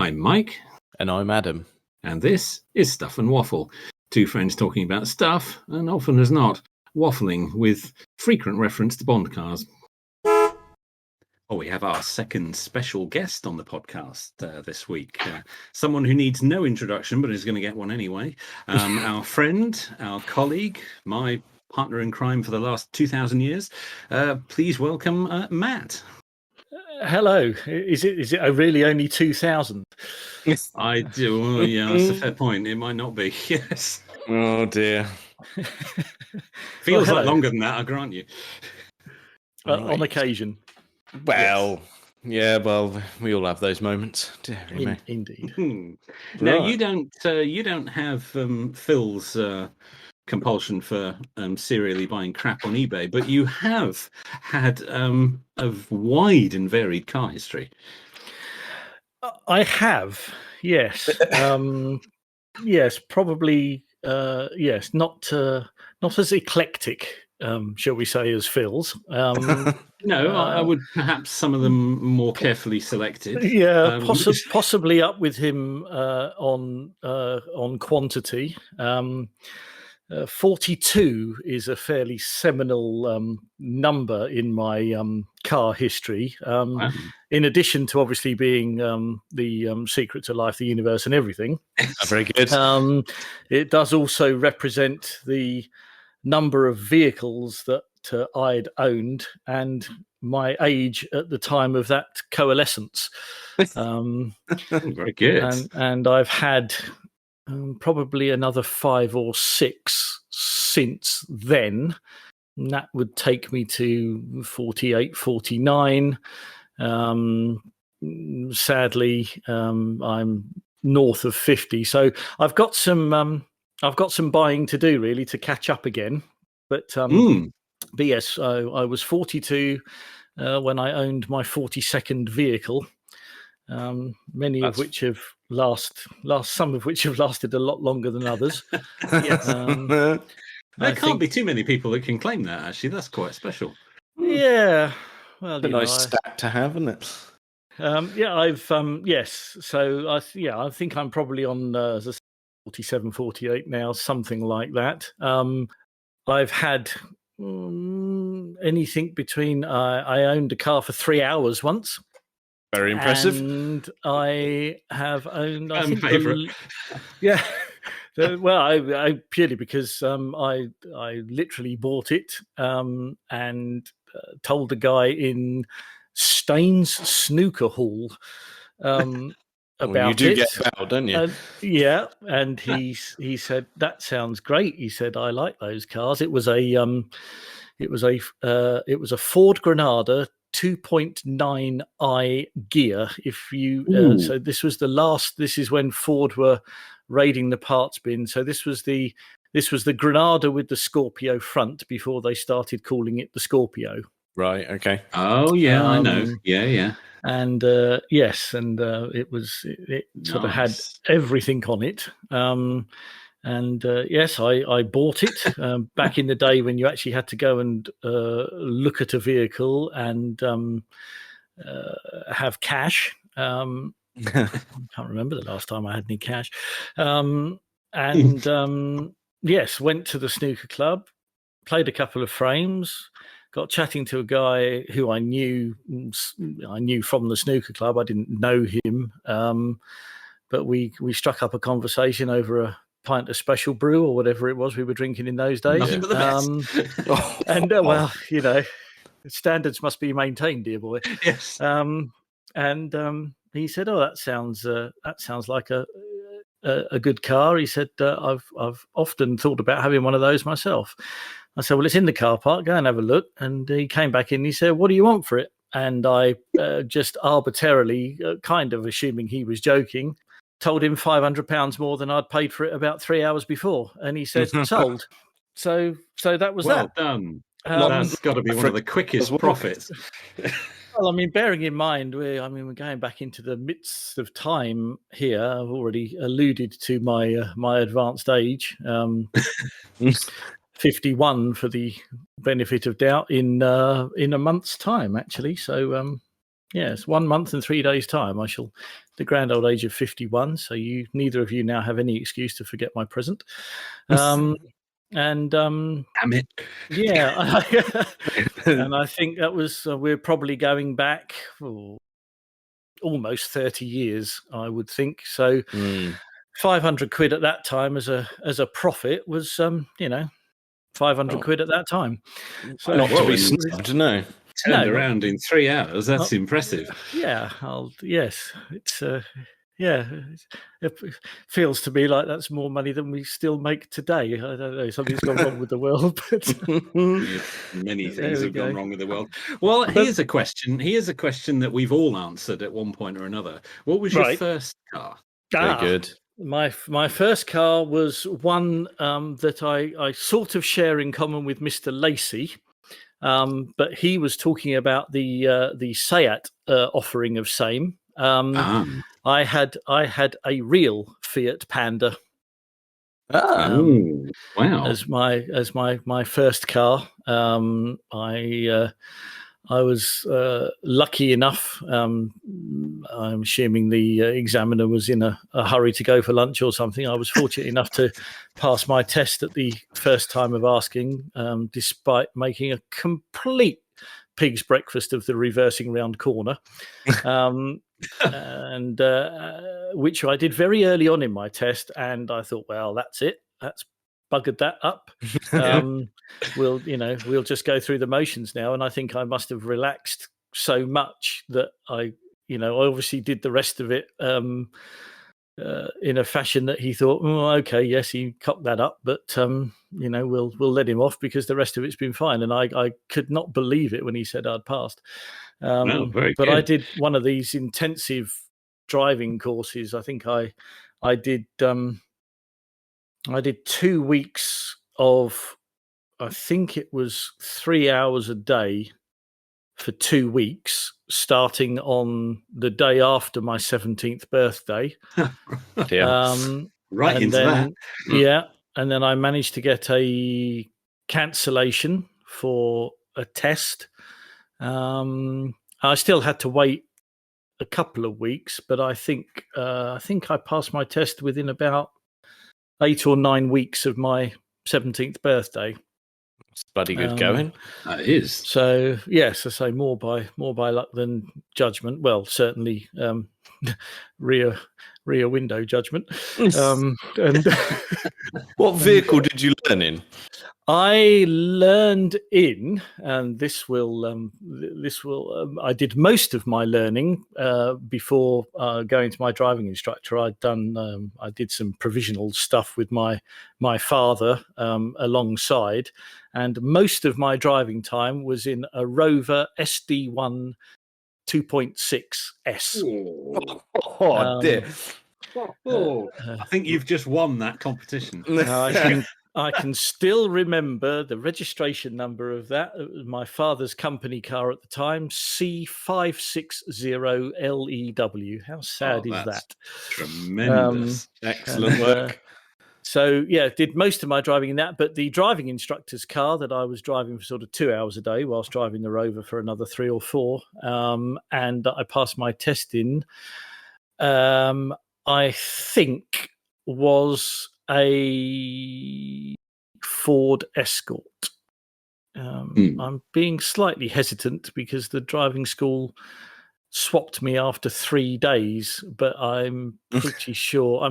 I'm Mike. And I'm Adam. And this is Stuff and Waffle. Two friends talking about stuff, and often as not, waffling with frequent reference to Bond cars. Oh, we have our second special guest on the podcast this week. Someone who needs no introduction, but is going to get one anyway. Our friend, our colleague, my partner in crime for the last 2,000 years. Please welcome Matt. Hello. Is it really only 2,000? I do. Oh, yeah, that's a fair point. It might not be. Yes. Oh dear. Feels like longer than that, I grant you. On occasion. Well, yes. Yeah. Well, we all have those moments. Indeed. Now you don't have Phil's compulsion for serially buying crap on eBay, but you have had a wide and varied car history. I have, yes. Yes, probably. Yes, not as eclectic, shall we say, as Phil's. No, I would perhaps some of them more carefully selected. Yeah, possibly up with him on quantity. 42 is a fairly seminal number in my car history. Wow. In addition to obviously being the secret to life, the universe, and everything. Very good. It does also represent the number of vehicles that I'd owned and my age at the time of that coalescence. Very good. And I've had probably another 5 or 6 since then. And that would take me to 48, 49. Sadly, I'm north of 50. So I've got some buying to do really to catch up again. But yes, I was 42 when I owned my 42nd vehicle. Many of which have some of which have lasted a lot longer than others. Yes. There can't be too many people that can claim that. Actually, that's quite special. Yeah, well, a nice stat to have, isn't it? Yeah, I've yes. So I think I'm probably on 47, 48 now, something like that. I've had anything between. I owned a car for 3 hours once. Very impressive. And I have owned. I think favourite. Yeah. Well, I purely because I literally bought it and told the guy in Staines Snooker Hall about you do it. Get about, don't you? Yeah, and he said that sounds great. He said I like those cars. It was a Ford Granada 2.9i gear. If you so this was the last. This is when Ford were raiding the parts bin. So this was the Granada with the Scorpio front before they started calling it the Scorpio. Right. Okay. Oh yeah, I know. Yeah. And yes, and it sort of had everything on it. And yes, I bought it back in the day when you actually had to go and look at a vehicle and have cash. I can't remember the last time I had any cash. Yes, went to the snooker club, played a couple of frames, got chatting to a guy who I knew from the snooker club. I didn't know him, but we struck up a conversation over a pint of special brew or whatever it was we were drinking in those days. Nothing but the best. Well, standards must be maintained, dear boy. Yes. He said, "Oh, that sounds like a good car." He said, "I've often thought about having one of those myself." I said, "Well, it's in the car park. Go and have a look." And he came back in. And he said, "What do you want for it?" And I just arbitrarily, kind of assuming he was joking, told him £500 more than I'd paid for it about 3 hours before. And he said, "Sold." So that was well that. Done. That's got to be one of the quickest profits. Well, I mean, bearing in mind, we're going back into the midst of time here. I've already alluded to my advanced age, 51 for the benefit of doubt in a month's time, actually. So Yes, 1 month and 3 days' time. I shall, the grand old age of 51. So neither of you now have any excuse to forget my present. And Damn it. yeah, and I think that was we're probably going back almost 30 years, I would think. So 500 quid at that time as a profit was 500 quid at that time. So Not to be snubbed, no. Turned around in 3 hours. That's impressive. Yeah, yes, it's it feels to me like that's more money than we still make today. I don't know, something's gone wrong with the world, but many things have gone wrong with the world. Well, here's a question. Here's a question that we've all answered at one point or another. What was your first car? Very good. My first car was one that I sort of share in common with Mr. Lacey. But he was talking about the Seat offering of same. I had a real Fiat Panda. Wow! As my first car. I was lucky enough. I'm assuming the examiner was in a hurry to go for lunch or something. I was fortunate enough to pass my test at the first time of asking, despite making a complete pig's breakfast of the reversing round corner, and which I did very early on in my test. And I thought, well, that's it. That's buggered that up. We'll just go through the motions now. And I think I must have relaxed so much that I obviously did the rest of it in a fashion that he thought, oh, okay, yes, he cocked that up, but we'll let him off because the rest of it's been fine. And I could not believe it when he said I'd passed. But good. I did one of these intensive driving courses. I think I did 2 weeks of, I think it was 3 hours a day for 2 weeks, starting on the day after my 17th birthday. Right into that. Yeah. And then I managed to get a cancellation for a test. I still had to wait a couple of weeks, but I think I passed my test within about 8 or 9 weeks of my 17th birthday. It's bloody good going. That is. So yes, I say more by luck than judgment. Well, certainly rear window judgment. And what vehicle did you learn in? I learned in, and this will. I did most of my learning before going to my driving instructor. I did some provisional stuff with my father alongside, and most of my driving time was in a Rover SD1 2.6S. Oh dear! I think you've just won that competition. I can still remember the registration number of that. It was my father's company car at the time, C560LEW. How sad is that? Tremendous. Excellent work. So, yeah, did most of my driving in that. But the driving instructor's car that I was driving for sort of 2 hours a day whilst driving the Rover for another 3 or 4, and I passed my test in, I think was a Ford Escort. I'm being slightly hesitant because the driving school swapped me after 3 days, but I'm pretty sure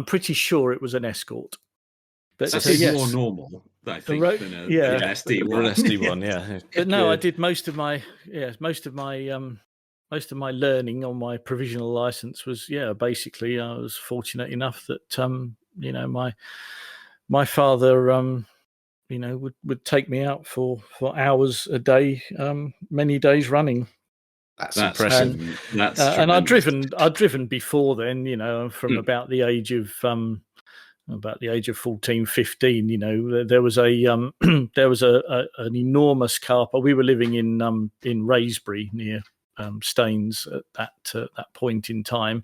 it was an Escort. But that's more normal, I think, than an SD1. SD1, yeah. But no, I did most of my learning on my provisional license was basically I was fortunate enough that my father would take me out for hours a day, many days running. That's impressive. And I'd driven before then, from about the age of 14, 15. There was an enormous car park. We were living in Raysbury near Staines at that point in time,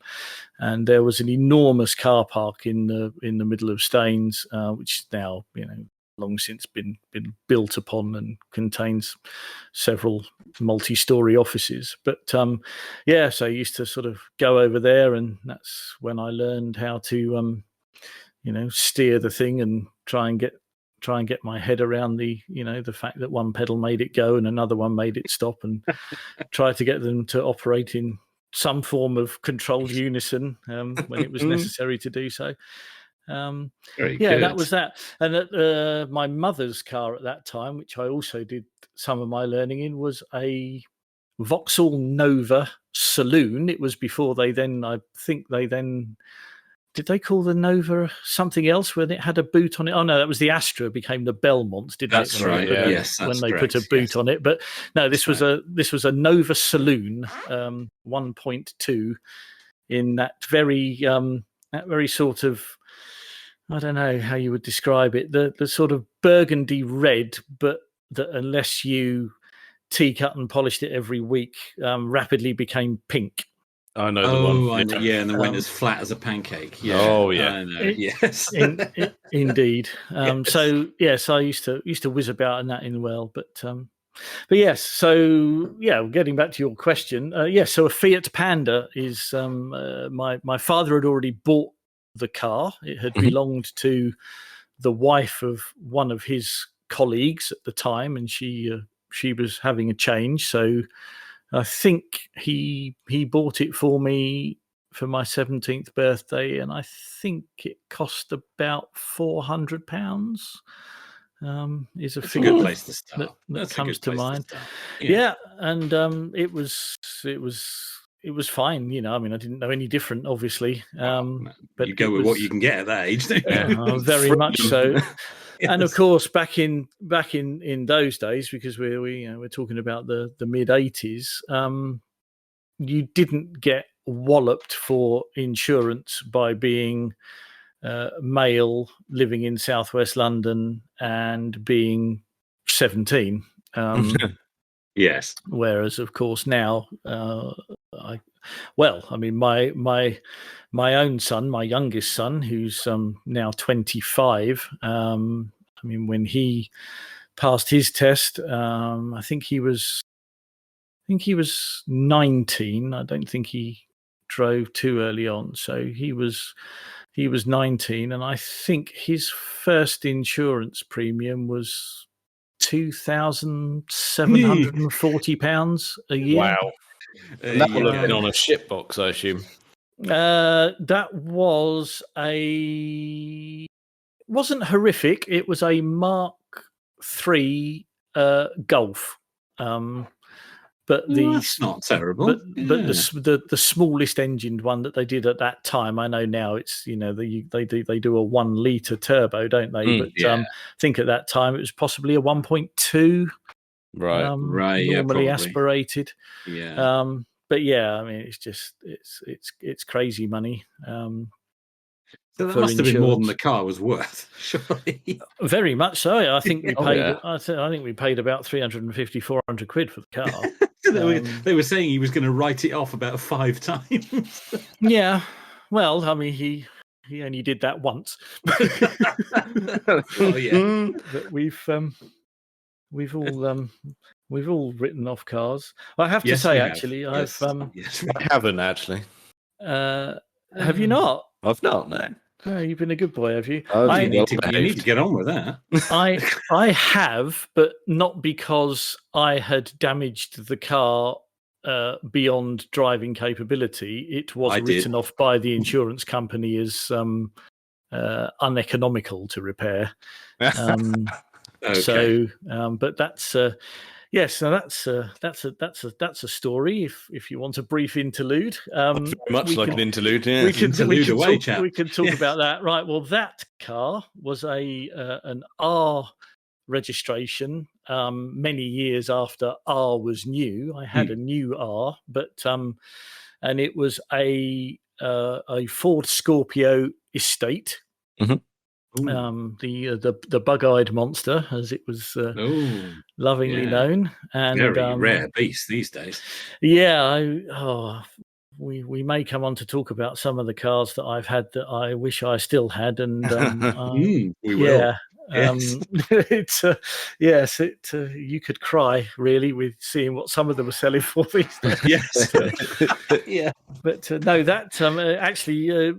and there was an enormous car park in the middle of Staines, which is now long since been built upon and contains several multi-story offices. But so I used to sort of go over there, and that's when I learned how to steer the thing and try and get my head around the fact that one pedal made it go and another one made it stop, and try to get them to operate in some form of controlled unison when it was necessary to do so. Very good. That was that. And at my mother's car at that time, which I also did some of my learning in, was a Vauxhall Nova Saloon. It was before did they call the Nova something else when it had a boot on it? Oh no, that was the Astra became the Belmont, didn't That's it? right. Yes, when they put a boot on it. But no, this was a Nova Saloon 1.2 in that very sort of, I don't know how you would describe it, the sort of burgundy red, but that unless you tea-cut and polished it every week, rapidly became pink. I know the one. I know, and the went as flat as a pancake. Yeah. Oh, yeah. I know. Yes. Indeed. Yes. So yes, I used to whiz about in that in well, but yes. So getting back to your question, so a Fiat Panda is my father had already bought the car. It had belonged to the wife of one of his colleagues at the time, and she was having a change, so I think he bought it for me for my 17th birthday, and I think it cost about £400. Is a That's figure a good place to start. that comes to mind. Yeah, and it was fine. I mean, I didn't know any different, obviously. But you go with what you can get at that age, don't you? Very much so. Yes. And of course, back in those days, because we're talking about the mid 80s, you didn't get walloped for insurance by being male, living in southwest London, and being 17. Yes. Whereas, of course, now, my own son, my youngest son, who's now 25. I mean, when he passed his test, I think he was 19. I don't think he drove too early on, so he was 19, and I think his first insurance premium was £2,740 a year. Wow. And that will have been on a ship box, I assume. That wasn't horrific. It was a Mark III Golf. But that's not terrible. But the smallest engined one that they did at that time, I know now it's they do a 1 litre turbo, don't they? I think at that time it was possibly a 1.2. Right. Normally aspirated. Yeah. But I mean, it's crazy money. So that must have been more than the car was worth, surely. Very much so. I think we paid. I think we paid about 350, 400 quid for the car. They were saying he was going to write it off about 5 times. Yeah. Well, I mean, he only did that once. Oh yeah. But we've all written off cars. I have to say, actually, I haven't actually. Have you not? I've not. No. Oh, you've been a good boy, have you? You need to get on with that. I have, but not because I had damaged the car beyond driving capability. It was written off by the insurance company as uneconomical to repair. Okay. So, but that's yes. So that's a story. If you want a brief interlude, much like an interlude. Yeah. We can talk Yes. about that. Right. Well, that car was an R registration. Many years after R was new, I had a new R, but and it was a Ford Scorpio Estate. Mm-hmm. The bug-eyed monster, as it was lovingly known, and very rare beast these days. Yeah, we may come on to talk about some of the cars that I've had that I wish I still had, and we will. Yes. It's yes, you could cry really with seeing what some of them are selling for these days. Yes. Yeah. But no, that actually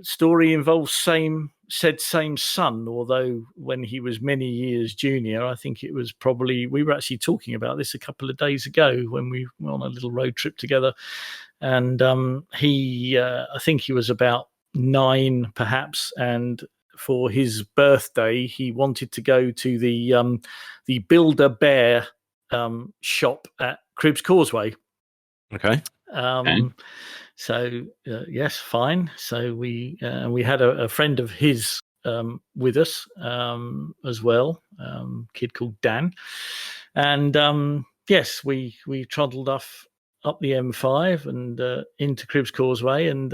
story involves same son. Although when he was many years junior, I think it was probably, we were actually talking about this a couple of days ago when we were on a little road trip together, and he I think he was about 9 perhaps, and for his birthday he wanted to go to the Build-A-Bear shop at Cribbs Causeway. Okay. So yes, fine. So we had a friend of his with us as well, kid called Dan, and yes, we trundled off up the M5 and into Cribbs Causeway, and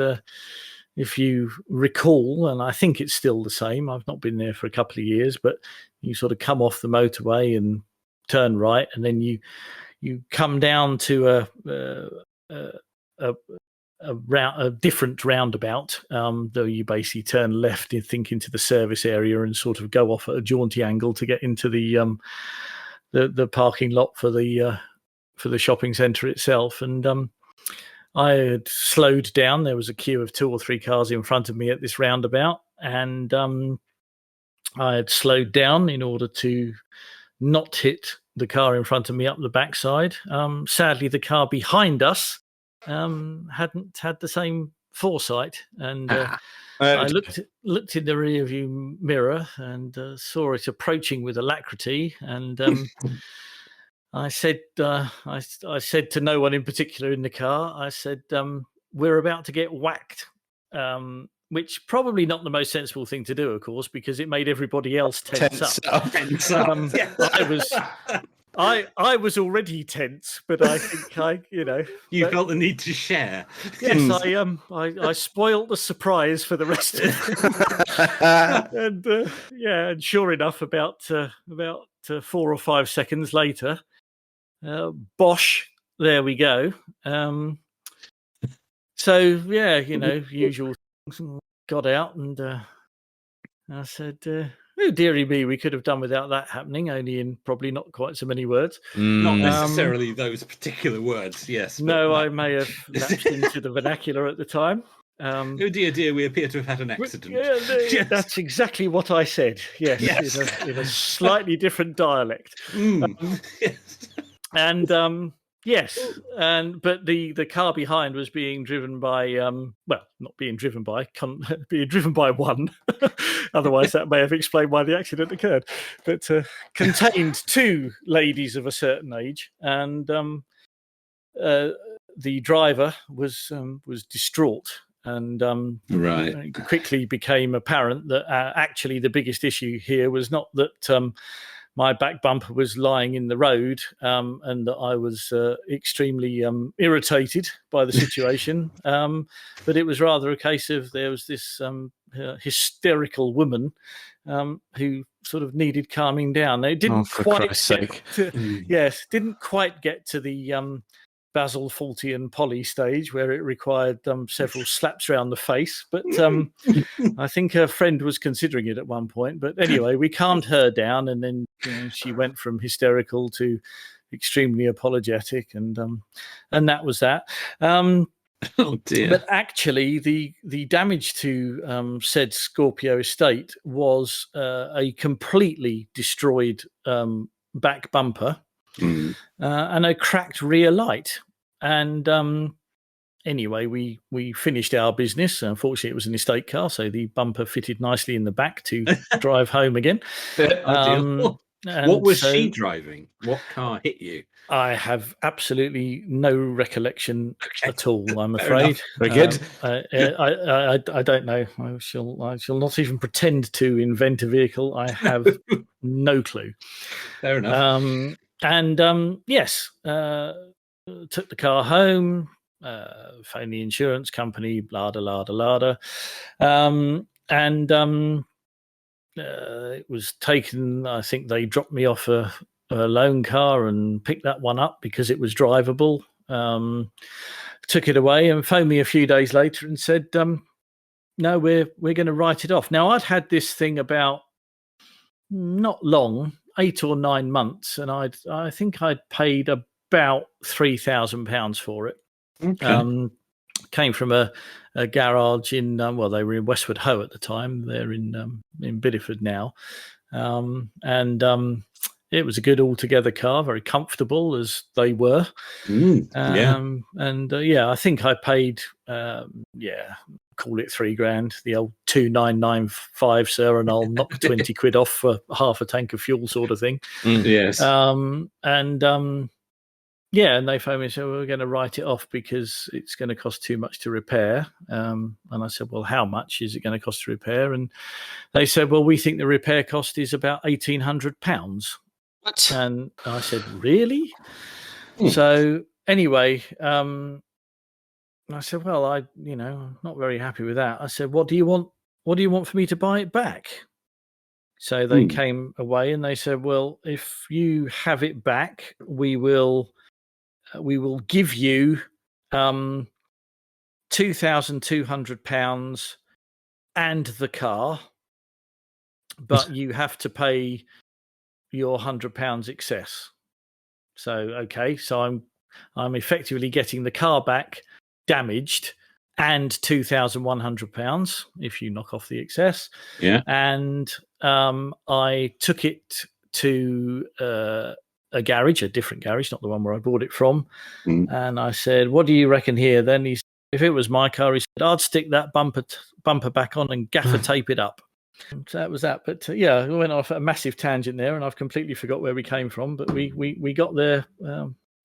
if you recall, and I think it's still the same, I've not been there for a couple of years, but you sort of come off the motorway and turn right, and then you come down to a different roundabout, though you basically turn left and think into the service area and sort of go off at a jaunty angle to get into the parking lot for the shopping centre itself. And I had slowed down. There was a queue of 2 or 3 cars in front of me at this roundabout, and I had slowed down in order to not hit the car in front of me up the backside. Sadly, the car behind us hadn't had the same foresight, and I looked in the rear view mirror and saw it approaching with alacrity, and I said to no one in particular in the car, I said, we're about to get whacked, which probably not the most sensible thing to do, of course, because it made everybody else tense up. I was already tense, but I think you felt the need to share. Yes, I spoilt the surprise for the rest of it. And and sure enough, about 4 or 5 seconds later, bosh, there we go. So yeah, usual things. Got out, and I said, oh, dearie me, we could have done without that happening, only in probably not quite so many words. Not necessarily those particular words, yes. No, I may have lapsed into the vernacular at the time. Oh dear, we appear to have had an accident. Yeah, that's exactly what I said. Yes, yes. In a slightly different dialect. Yes. And yes, but the car behind was being driven by not being driven by, being driven by one. Otherwise, that may have explained why the accident occurred. But contained 2 ladies of a certain age, and the driver was distraught. And it quickly became apparent that actually the biggest issue here was not that my back bumper was lying in the road, and that I was extremely irritated by the situation, but it was rather a case of there was this hysterical woman who sort of needed calming down. They didn't didn't quite get to the Basil Fawlty Polly stage where it required several slaps around the face, but I think her friend was considering it at one point. But anyway, we calmed her down, and then she went from hysterical to extremely apologetic, and that was that. Oh dear! But actually, the damage to said Scorpio estate was a completely destroyed back bumper. And a cracked rear light. And anyway, we finished our business. Unfortunately, it was an estate car, so the bumper fitted nicely in the back to drive home again. What was she driving? What car hit you? I have absolutely no recollection at all, I'm afraid. Very good. I don't know. I shall not even pretend to invent a vehicle. I have no clue. Fair enough. Yes, took the car home, phoned the insurance company, lada, lada, lada. It was taken, I think they dropped me off a loan car and picked that one up because it was drivable. Took it away and phoned me a few days later and said, no, we're going to write it off. Now, I'd had this thing about not long, 8 or 9 months, and I think I'd paid about £3,000 for it. Okay. Came from a garage in well, they were in Westward Ho at the time. They're in Bideford now, and it was a good altogether car, very comfortable as they were. Yeah. And I think I paid call it £3,000, the old 2,995, sir, and I'll knock 20 quid off for half a tank of fuel, sort of thing. Yes. And they phoned me and said, we're going to write it off because it's going to cost too much to repair. And I said, well, how much is it going to cost to repair? And they said, well, we think the repair cost is about £1,800. What? And I said, really? So anyway, I said, well, I'm not very happy with that. I said, what do you want? What do you want for me to buy it back? So they came away and they said, well, if you have it back, we will give you £2,200 and the car, but you have to pay your £100 excess. So okay, so I'm effectively getting the car back damaged and £2,100 if you knock off the excess. Yeah. And I took it to a garage, a different garage, not the one where I bought it from. And I said, what do you reckon here? Then he said, if it was my car, he said, I'd stick that bumper back on and gaffer tape it up. So that was that. But we went off a massive tangent there, and I've completely forgot where we came from. But we got there.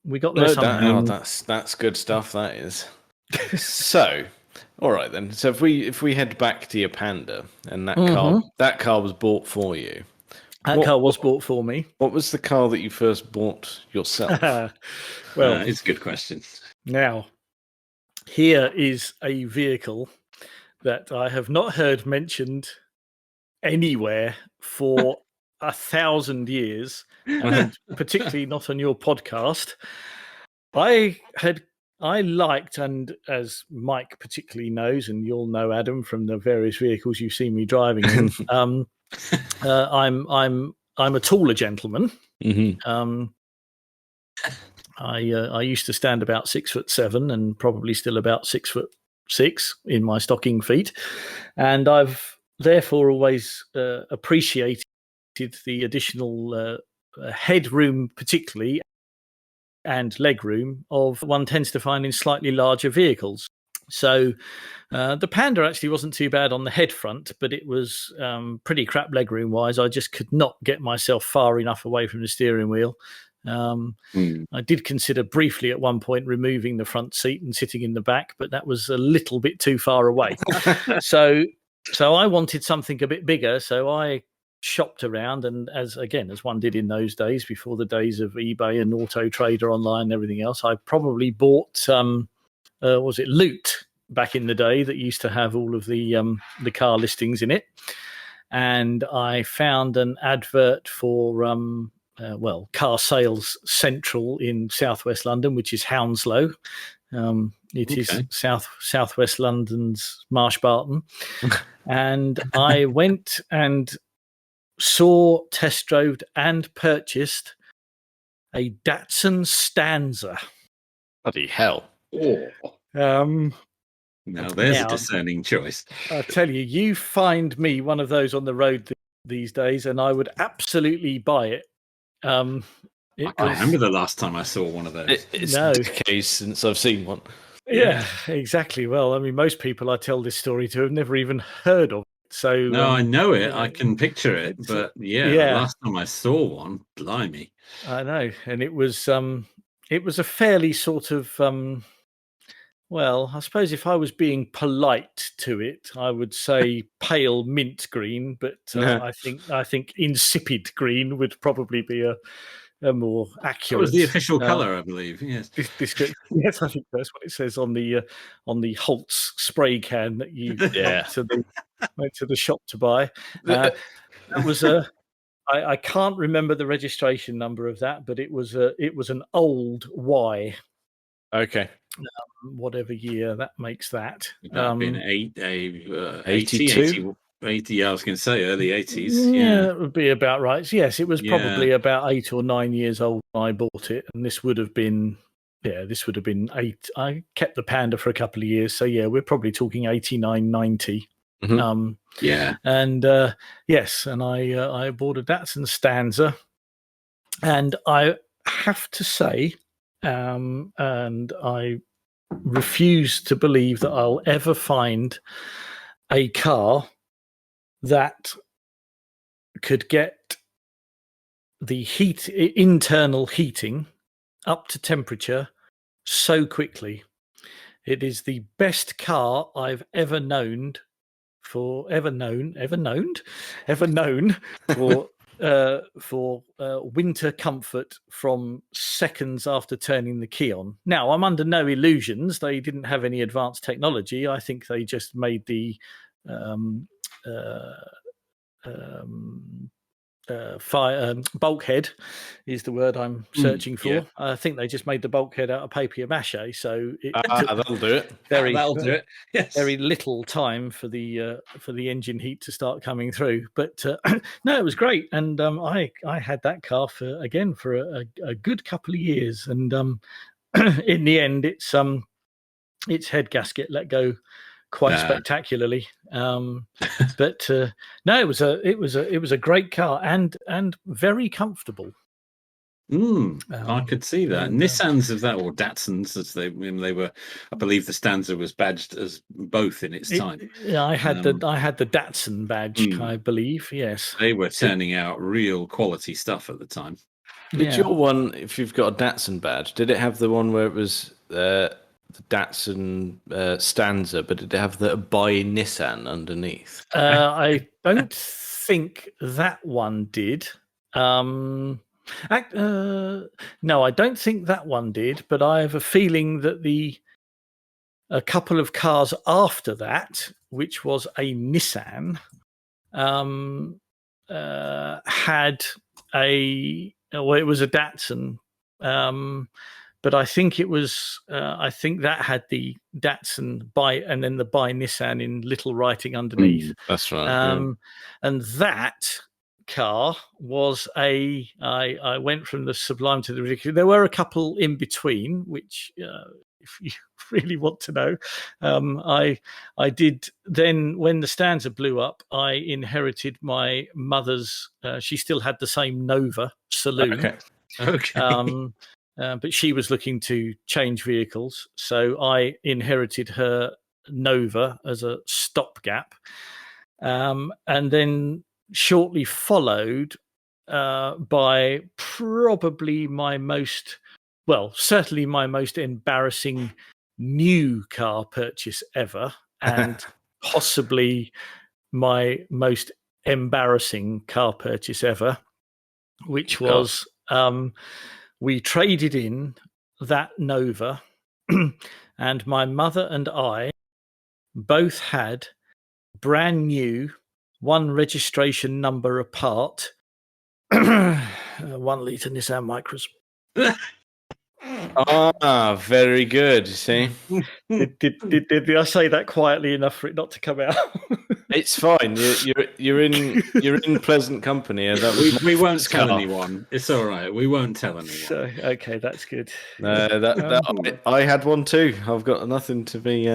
We got there somehow. That's good stuff. That is. So, all right then. So if we head back to your Panda, and that car was bought for you. That car was bought for me. What was the car that you first bought yourself? Well, it's a good question. Now, here is a vehicle that I have not heard mentioned anywhere for 1,000 years, and particularly not on your podcast. I liked, and as Mike particularly knows, and you'll know, Adam, from the various vehicles you've seen me driving in, I'm a taller gentleman. I used to stand about 6'7" and probably still about 6'6" in my stocking feet, and I've therefore always appreciated the additional headroom, particularly, and legroom of one tends to find in slightly larger vehicles. So the Panda actually wasn't too bad on the head front, but it was pretty crap legroom wise. I just could not get myself far enough away from the steering wheel. I did consider briefly at one point removing the front seat and sitting in the back, but that was a little bit too far away. So I wanted something a bit bigger. So I shopped around, and as one did in those days, before the days of eBay and Auto Trader online and everything else, I probably bought was it Loot back in the day that used to have all of the car listings in it, and I found an advert for Car Sales Central in southwest London, which is Hounslow. It is southwest London's Marsh Barton. And I went and saw, test drove, and purchased a Datsun Stanza. Bloody hell. Now there's a discerning choice. I tell you, you find me one of those on the road these days, and I would absolutely buy it. I can't remember the last time I saw one of those. It's decades since I've seen one. Yeah, exactly. Well, I mean, most people I tell this story to have never even heard of it. So no, I know it. I can picture it. But the last time I saw one, blimey. I know. And it was a fairly sort of I suppose if I was being polite to it, I would say pale mint green, but I think insipid green would probably be a more accurate. It was the official colour, I believe. Yes, yes, I think that's what it says on the Holtz spray can that you went to the shop to buy. That was I can't remember the registration number of that, but it was an old Y. Okay. Whatever year that makes that. Been 82. 80, I was going to say early 80s. Yeah, that would be about right. Yes, it was Yeah. probably about 8 or 9 years old when I bought it, and this would have been 8. I kept the Panda for a couple of years, so yeah, we're probably talking 89, 90. Mhm. Yeah. And yes, and I bought a Datsun Stanza, and I have to say, and I refuse to believe that I'll ever find a car that could get the internal heating up to temperature so quickly. It is the best car I've ever known for winter comfort from seconds after turning the key on. Now, I'm under no illusions. They didn't have any advanced technology. I think they just made the bulkhead is the word I'm searching for. Yeah. I think they just made the bulkhead out of papier mâché, so it That'll do it. That'll do it. Yes. very little time for the engine heat to start coming through. But no, it was great, and I had that car for a good couple of years, and in the end, its head gasket let go quite spectacularly. But no, it was a great car and very comfortable. I could see that. and, Nissans of that, or Datsuns, as they were. I believe the Stanza was badged as both in its time. Yeah, I had the Datsun badge, I believe. Yes, they were turning out real quality stuff at the time. Did your one, if you've got a Datsun badge, did it have the one where it was the Datsun Stanza, but did it have the by Nissan underneath? I don't think that one did. No, I don't think that one did, but I have a feeling that a couple of cars after that, which was a Nissan, had it was a Datsun, but I think it was I think that had the Datsun and then the by Nissan in little writing underneath. That's right. And that car was I went from the sublime to the ridiculous. There were a couple in between, which if you really want to know, I did then. When the Stanza blew up, I inherited my mother's. She still had the same Nova saloon. Okay. But she was looking to change vehicles, so I inherited her Nova as a stopgap, and then shortly followed by probably certainly my most embarrassing new car purchase ever, and possibly my most embarrassing car purchase ever, which was we traded in that Nova, and my mother and I both had brand new, one registration number apart, 1 litre Nissan Micras. Very good. You see, did I say that quietly enough for it not to come out? It's fine. You're in pleasant company. We won't tell anyone. It's all right. We won't tell anyone. So, okay, that's good. I had one too. I've got nothing to be.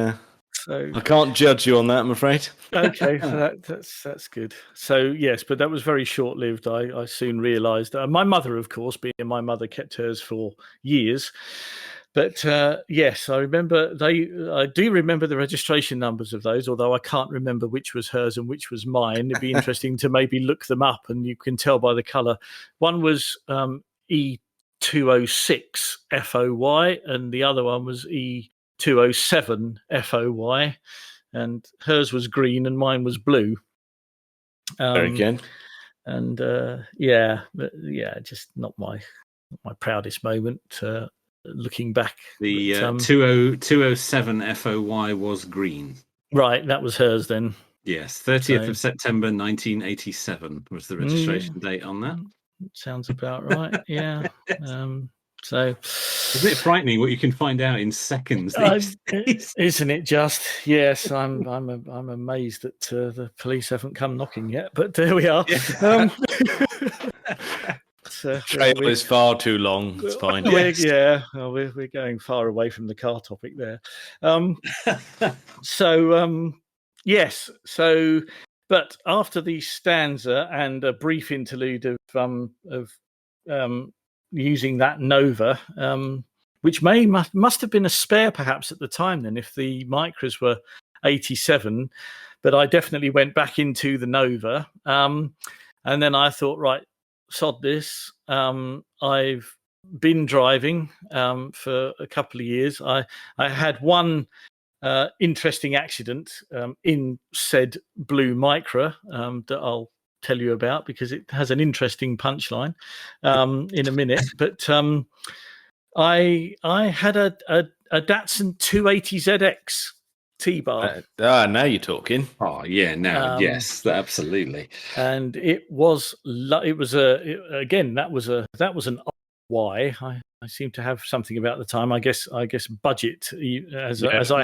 So I can't judge you on that, I'm afraid. Okay, that's good. So yes, but that was very short lived. I soon realised. My mother, of course, being my mother, kept hers for years. But yes, I do remember the registration numbers of those, although I can't remember which was hers and which was mine. It'd be interesting to maybe look them up, and you can tell by the colour. One was E206 FOY, and the other one was E207 FOY, and hers was green and mine was blue. Very good. And just not my proudest moment. Looking back, the 207 FOY was green. Right, that was hers then. Yes, 30th of September 1987 was the registration date on that. Sounds about right. Yeah. So Isn't it frightening what you can find out in seconds these days? Isn't it just? Yes, I'm amazed that the police haven't come knocking yet, but there we are. Yeah. Trail is far too long. It's fine. We're going far away from the car topic there. Yes. So, but after the stanza and a brief interlude of using that Nova, which must have been a spare perhaps at the time then, if the Micras were 87, but I definitely went back into the Nova, and then I thought, right, sod this. I've been driving for a couple of years. I had one interesting accident in said blue Micra that I'll tell you about because it has an interesting punchline in a minute. But I had a Datsun 280ZX T-bar. Now you're talking. Oh yeah, yes, absolutely. And that was an Y. I seem to have something about the time. I guess budget as I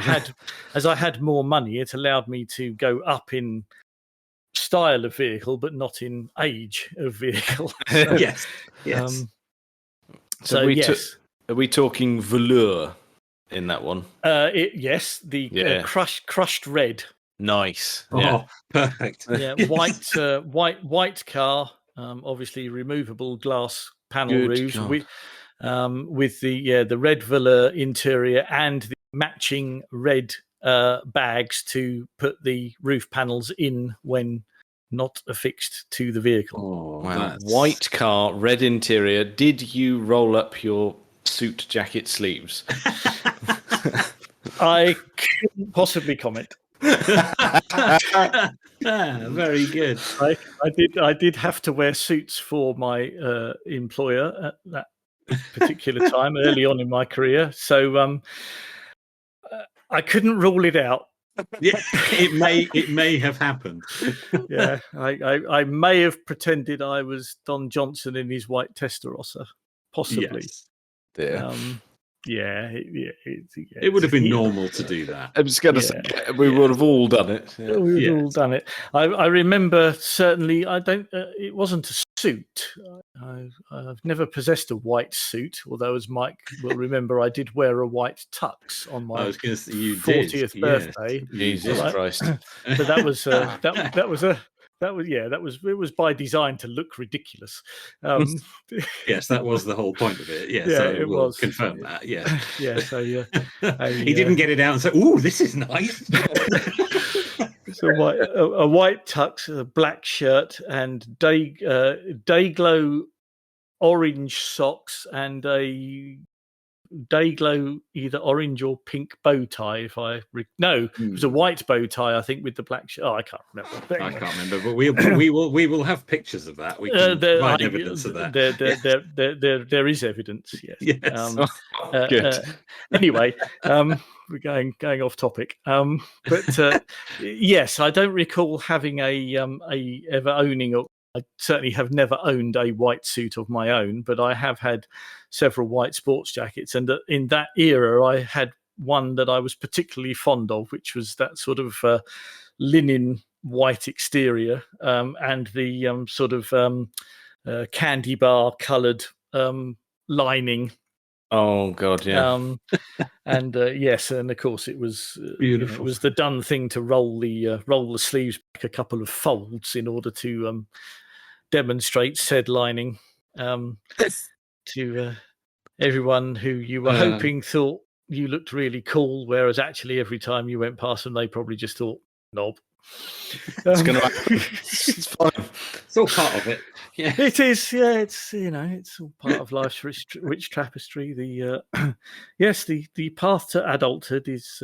had more money, it allowed me to go up in style of vehicle, but not in age of vehicle. So, yes. Are we talking velour in that one? Yes, the crushed red. Nice. Oh, perfect. Yeah, white car. Obviously, removable glass panel roofs with the red velour interior and the matching red bags to put the roof panels in when not affixed to the vehicle. Oh, wow. White car, red interior. Did you roll up your suit jacket sleeves? I couldn't possibly comment. Very good. I did have to wear suits for my employer at that particular time early on in my career, so I couldn't rule it out. Yeah, it may have happened. Yeah, I may have pretended I was Don Johnson in his white Testarossa, possibly. Yes. It would have been normal to do that. I was going to say we would have all done it. Yeah. We've all done it. I remember certainly. It wasn't a suit. I've never possessed a white suit, although, as Mike will remember, I did wear a white tux on my 40th birthday. Jesus Christ! But that was it was by design to look ridiculous. Yes, that was the whole point of it. Yeah, yeah, so it we'll was. confirm that. Yeah, yeah. So he didn't get it out and say, "Ooh, this is nice." So a white tux, a black shirt, and Dayglow orange socks, and a Dayglow either orange or pink bow tie. It was a white bow tie, I think, with the black shirt. Oh, I can't remember. But anyway. I can't remember, but we will have pictures of that. We can provide evidence of that. There is evidence. Yes. Yes. Good. Anyway, we're going off topic. But yes, I don't recall having ever owning or. I certainly have never owned a white suit of my own, but I have had several white sports jackets. And in that era, I had one that I was particularly fond of, which was that sort of linen white exterior and the sort of candy bar coloured lining. Oh God, yeah. And yes, and of course it was beautiful. It was the done thing to roll the sleeves back a couple of folds in order to demonstrate said lining to everyone who you were hoping thought you looked really cool, whereas actually every time you went past them, they probably just thought, knob. It's going to happen. It's fine. It's all part of it. Yeah, it is. Yeah, it's all part of life's rich tapestry. The the path to adulthood is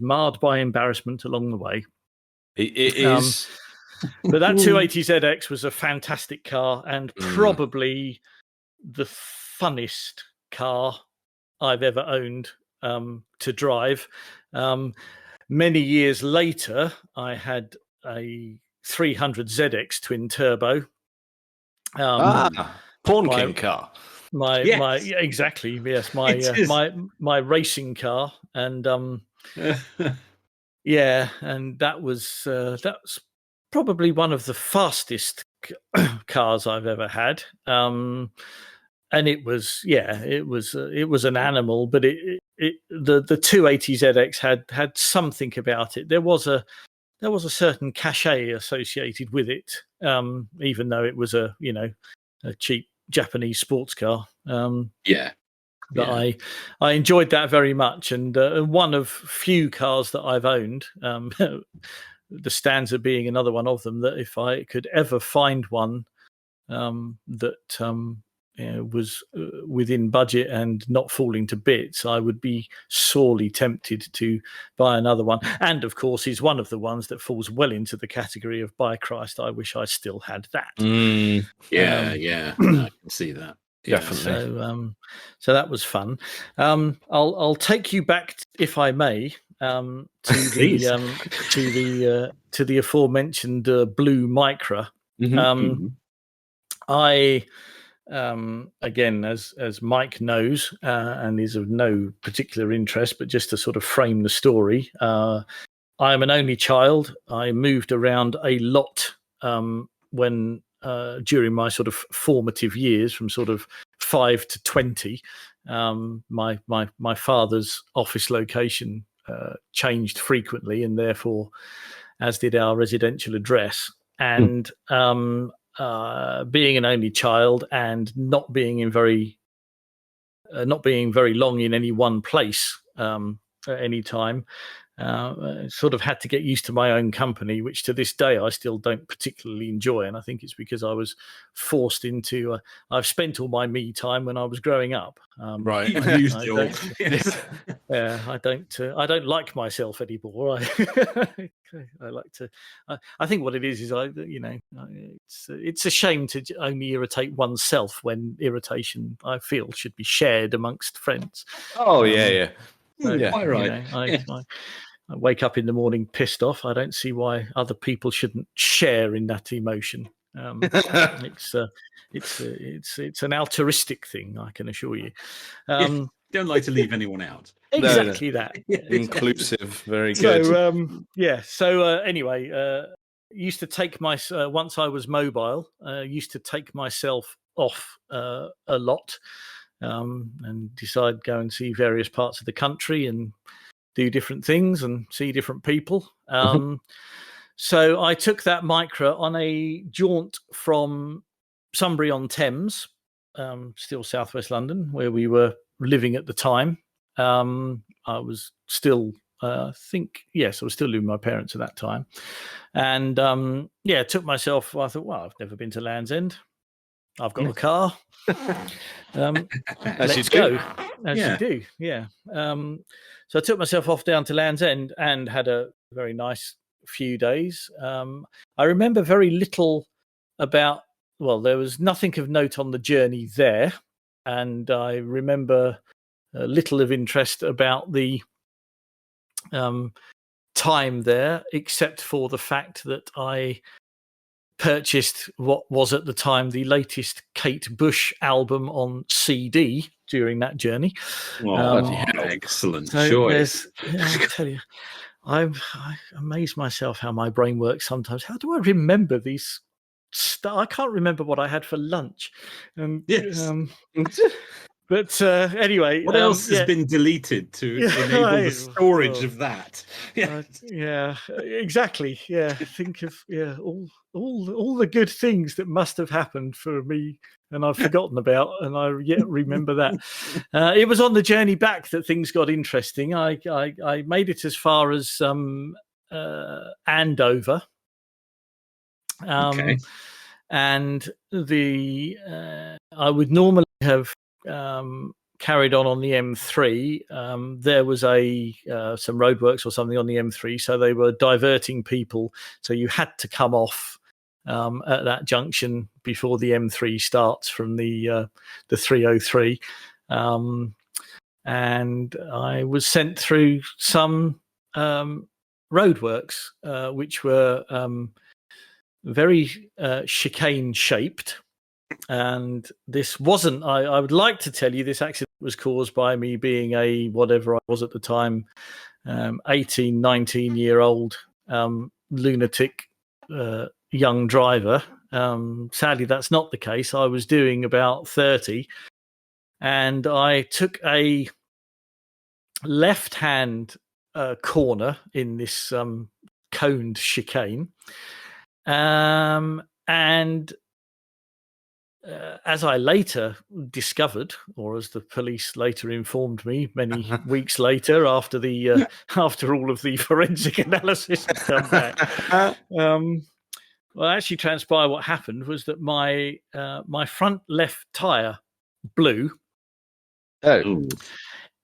marred by embarrassment along the way. It is. But that 280ZX was a fantastic car and probably the funnest car I've ever owned to drive. Many years later, I had a 300ZX twin turbo. Pawn King car. Yes. exactly, yes, my It is. my racing car, and yeah, and that's probably one of the fastest cars I've ever had. And it was it was an animal, but the 280ZX had something about it. There was a certain cachet associated with it, even though it was a cheap Japanese sports car. Yeah. But Yeah. I enjoyed that very much, and one of few cars that I've owned. The Stanza being another one of them. That if I could ever find one that was within budget and not falling to bits, I would be sorely tempted to buy another one. And of course, is one of the ones that falls well into the category of by Christ, I wish I still had that. Yeah, no, I can see that. Yeah. Definitely. So that was fun. I'll take you back, if I may, to Please. to the aforementioned blue Micra. I again, as Mike knows, and is of no particular interest, but just to sort of frame the story, I am an only child. I moved around a lot when during my sort of formative years, from sort of 5 to 20. My father's office location changed frequently, and therefore, as did our residential address. And being an only child and not being very long in any one place at any time, sort of had to get used to my own company, which to this day I still don't particularly enjoy. And I think it's because I was forced into. I've spent all my me time when I was growing up. Right. I don't like myself anymore. I like to. I think what it is it's a shame to only irritate oneself when irritation, I feel, should be shared amongst friends. Oh yeah. Quite right. I wake up in the morning pissed off. I don't see why other people shouldn't share in that emotion. It's an altruistic thing, I can assure you. Don't like to leave anyone out. Exactly that. Inclusive, very good. So anyway, used to take once I was mobile, used to take myself off a lot, and decide go and see various parts of the country and do different things and see different people. So I took that Micra on a jaunt from Sunbury-on-Thames, still southwest London, where we were living at the time. I was still, I was still living with my parents at that time. And took myself, I thought, well, I've never been to Land's End. I've got a car. Let's go. As you do, yeah. So I took myself off down to Land's End and had a very nice few days. I remember very little about, there was nothing of note on the journey there. And I remember little of interest about the time there, except for the fact that I purchased what was at the time the latest Kate Bush album on CD during that journey. Excellent choice. I tell you, I amaze myself how my brain works sometimes. How do I remember these stuff? I can't remember what I had for lunch. Yes. But anyway, what else has been deleted to enable the storage of that? Exactly. Yeah, think of all the good things that must have happened for me, and I've forgotten about, and I yet remember that. It was on the journey back that things got interesting. I made it as far as Andover. Okay. And I would normally have carried on the M3. There was some roadworks or something on the M3, so they were diverting people. So you had to come off at that junction before the M3 starts from the 303. And I was sent through some roadworks, which were very chicane shaped. And this wasn't, I would like to tell you this accident was caused by me being a, whatever I was at the time, 18, 19-year-old lunatic young driver. Sadly, that's not the case. I was doing about 30, and I took a left-hand corner in this coned chicane. And as I later discovered, or as the police later informed me many weeks later, after all of the forensic analysis had come back, well, actually transpired what happened was that my front left tyre blew. Oh,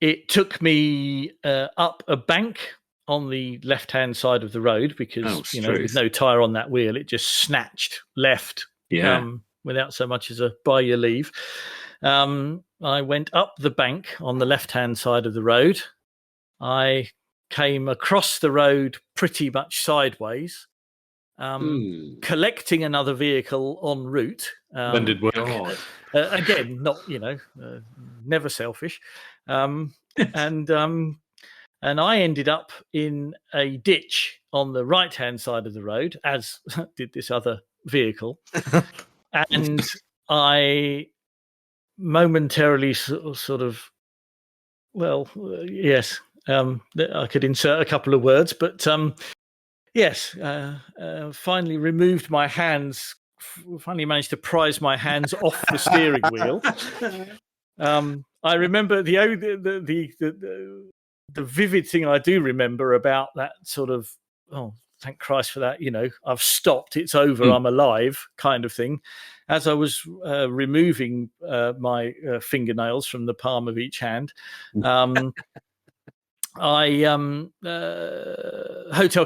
It took me up a bank on the left-hand side of the road because, with no tyre on that wheel, it just snatched left. Yeah. Without so much as a by your leave. I went up the bank on the left-hand side of the road. I came across the road pretty much sideways, collecting another vehicle en route. when did work? Again, not, never selfish. And I ended up in a ditch on the right-hand side of the road, as did this other vehicle. And I momentarily sort of, yes, I could insert a couple of words, but yes, finally removed my hands, finally managed to prise my hands off the steering wheel. I remember the vivid thing I do remember about that sort of, oh, thank Christ for that, I've stopped, it's over, I'm alive kind of thing. As I was removing my fingernails from the palm of each hand, Hotel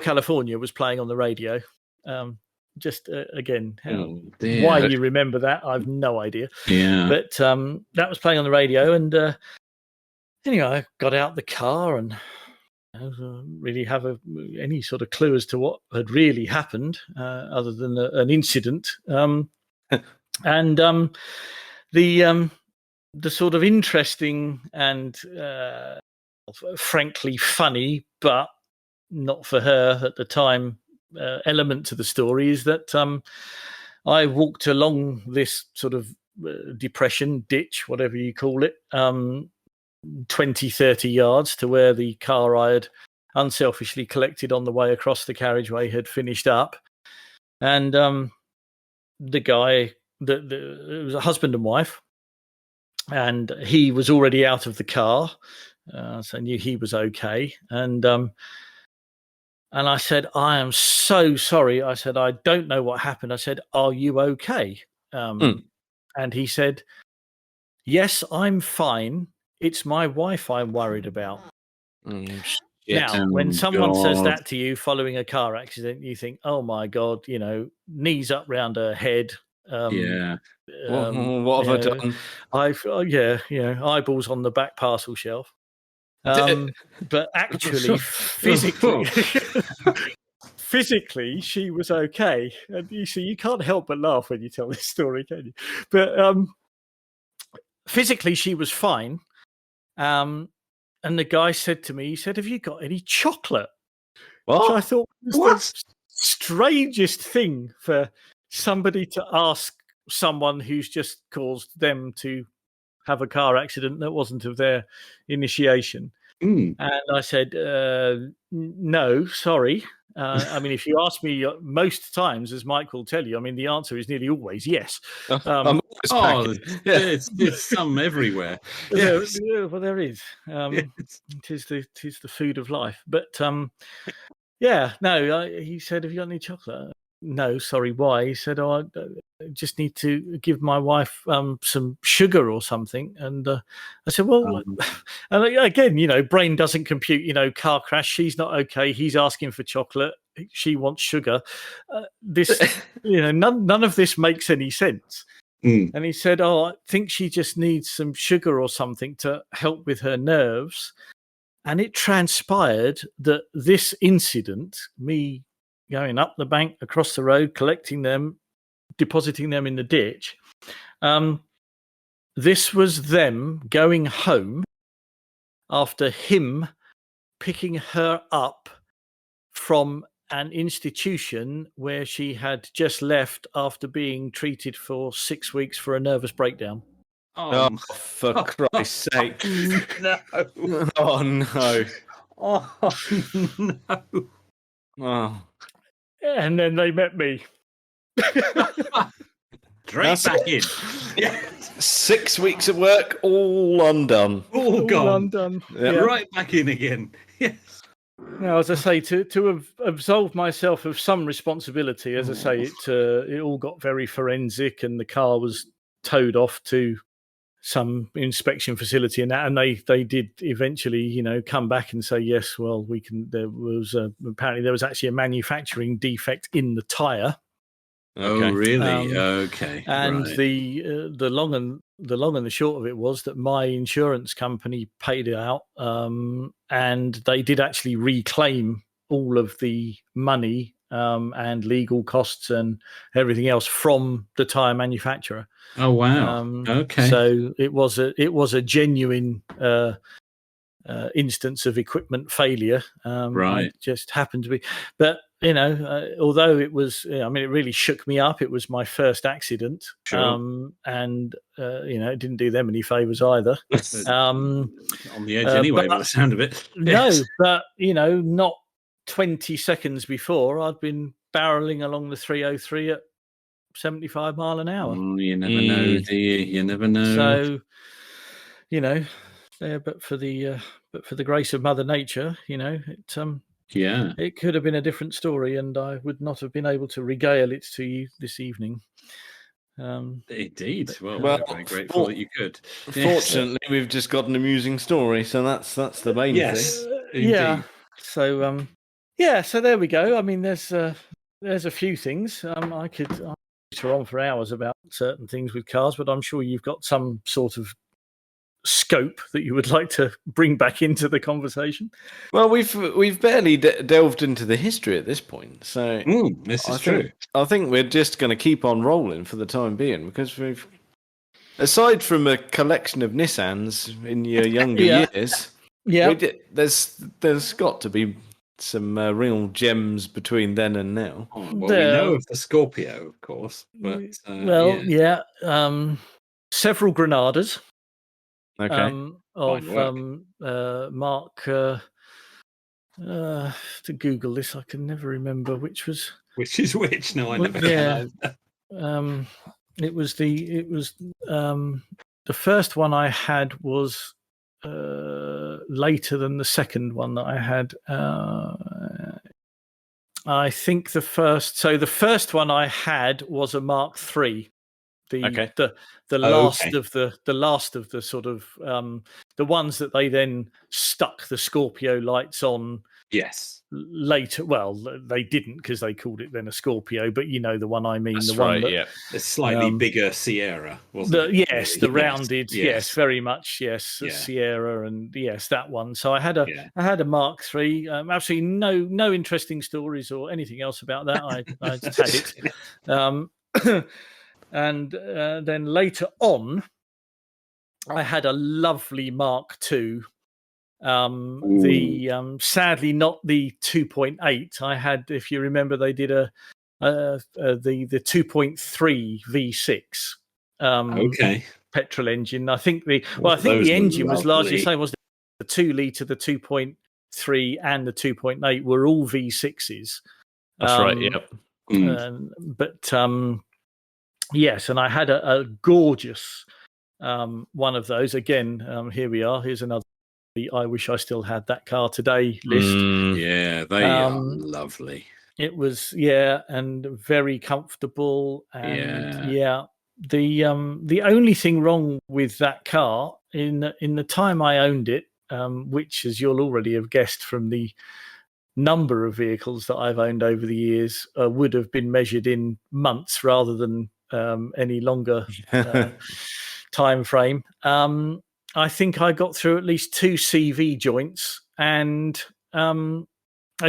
California was playing on the radio. Again, why you remember that, I've no idea. Yeah. But that was playing on the radio, and anyway, I got out the car and I didn't really have any sort of clue as to what had really happened, other than an incident. And the sort of interesting and frankly funny, but not for her at the time, element to the story is that I walked along this sort of depression, ditch, whatever you call it, 20, 30 yards to where the car I had unselfishly collected on the way across the carriageway had finished up. And the guy, it was a husband and wife, and he was already out of the car, so I knew he was okay. And I said, I am so sorry. I said, I don't know what happened. I said, are you okay? And he said, yes, I'm fine. It's my wife I'm worried about. Now, when someone says that to you following a car accident, you think, oh my God, knees up round her head. What have I done? Eyeballs on the back parcel shelf. But actually, physically, she was okay. And you see, you can't help but laugh when you tell this story, can you? But physically, she was fine. And the guy said to me, he said, have you got any chocolate? What? Which I thought was the strangest thing for somebody to ask someone who's just caused them to have a car accident that wasn't of their initiation. And I said, no, sorry. I mean, if you ask me most times, as Mike will tell you, I mean, the answer is nearly always yes. There's some everywhere. Yes. Well, there is. Tis the food of life. But he said, have you got any chocolate? No, sorry, why? He said, I just need to give my wife some sugar or something. And I said, well, and again, brain doesn't compute, car crash, she's not okay, he's asking for chocolate, she wants sugar. None of this makes any sense. And he said, I think she just needs some sugar or something to help with her nerves. And it transpired that this incident, me going up the bank, across the road, collecting them, depositing them in the ditch, This was them going home after him picking her up from an institution where she had just left after being treated for 6 weeks for a nervous breakdown. Oh, for Christ's sake. No. Oh, no. Oh, no. Oh. And then they met me. Straight back in. Yeah. 6 weeks of work, all undone. All gone. Undone. Yeah. Right back in again. Yes. Now, as I say, to have absolved myself of some responsibility, as I say, it all got very forensic, and the car was towed off to some inspection facility, and that, and they did eventually, come back and say, yes, well, we can. There was apparently there was actually a manufacturing defect in the tyre. Okay. Oh, really? Okay. And right. the long and the short of it was that my insurance company paid it out, and they did actually reclaim all of the money and legal costs and everything else from the tyre manufacturer. Oh, wow. Okay. So it was a genuine instance of equipment failure. Right. It just happened to be, but although it was, it really shook me up. It was my first accident, Sure. and it didn't do them any favors either. On the edge anyway, by the sound of it. No, but not 20 seconds before, I'd been barreling along the 303 at 75 mile an hour. You never know, do you? You never know. So, but for the grace of Mother Nature, it could have been a different story, and I would not have been able to regale it to you this evening. Indeed. Well, Well, we're very grateful that you could. Fortunately, we've just got an amusing story, so that's the main thing. Yeah. So so there we go. I mean, there's a few things. I could later on for hours about certain things with cars, but I'm sure you've got some sort of scope that you would like to bring back into the conversation. Well, we've barely delved into the history at this point, so this is true. I think we're just going to keep on rolling for the time being, because we've, aside from a collection of Nissans in your younger years, there's got to be some real gems between then and now. Well, we know of the Scorpio, of course, but several Granadas. Okay. Mark. To Google this, I can never remember which is which. No, I never can. It was the first one I had was later than the second one that I had. I think the first one I had was a Mark III. The last of the sort of the ones that they then stuck the Scorpio lights on. Yes. Later, well, they didn't, because they called it then a Scorpio, but the one I mean. That's the one right, that, the slightly bigger Sierra, wasn't it? Yes, the rounded, yes, very much, yes, Sierra, and yes, that one. So I had a Mark III. Absolutely no interesting stories or anything else about that. I just had it. And then later on, I had a lovely Mark II. Sadly not the 2.8. I had, if you remember, they did the 2.3 V6 petrol engine. I think the engine was largely the same. Was the 2 litre, the 2.3, and the 2.8 were all V6s. That's right. Yep. Yes, and I had a gorgeous one of those. Again, here we are. Here's another. I wish I still had that car today list. They are lovely. It was, and very comfortable. And the only thing wrong with that car in the time I owned it, which, as you'll already have guessed from the number of vehicles that I've owned over the years, would have been measured in months rather than any longer time frame. I think I got through at least 2 CV joints and a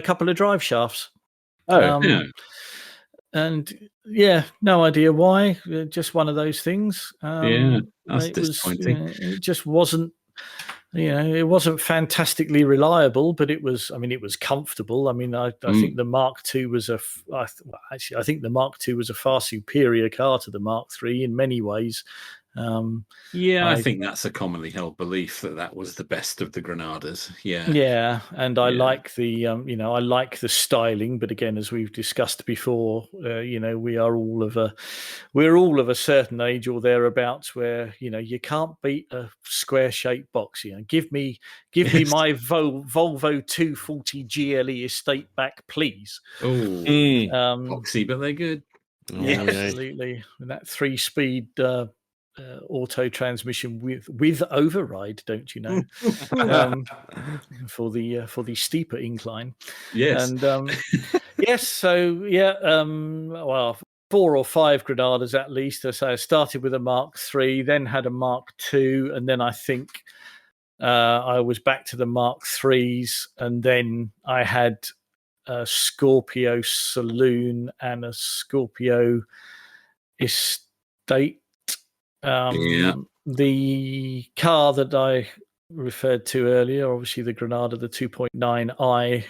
couple of drive shafts. And yeah, no idea why. Just one of those things. That's it disappointing. It just wasn't. It wasn't fantastically reliable, but it was. I mean, it was comfortable. I mean, I think the Mark II was I think the Mark II was a far superior car to the Mark III in many ways. I think that's a commonly held belief that was the best of the Granadas. Yeah, and I like the I like the styling, but again, as we've discussed before, we're all of a certain age or thereabouts where you can't beat a square-shaped box. Give me my Volvo 240 GLE estate back, please. Oh, boxy, but they're good. Yeah, absolutely. And that 3-speed auto transmission with override, don't you know? For the steeper incline. Yes. And yes, so well, 4 or 5 Granadas at least. So I started with a Mark III, then had a Mark II, and then I think I was back to the Mark IIIs, and then I had a Scorpio Saloon and a Scorpio Estate. The car that I referred to earlier, obviously the Granada, the 2.9i,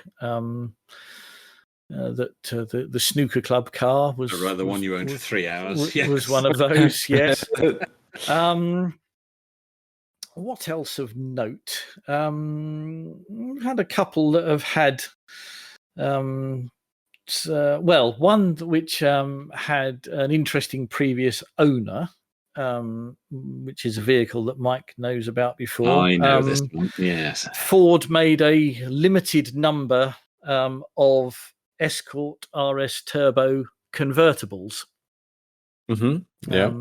the snooker club car was the one you owned for 3 hours. Was one of those. Yes. What else of note? We've had a couple that have had. One which had an interesting previous owner, which is a vehicle that Mike knows about before. I know this one. Yes. Ford made a limited number of Escort RS Turbo convertibles. Mm-hmm. Yeah.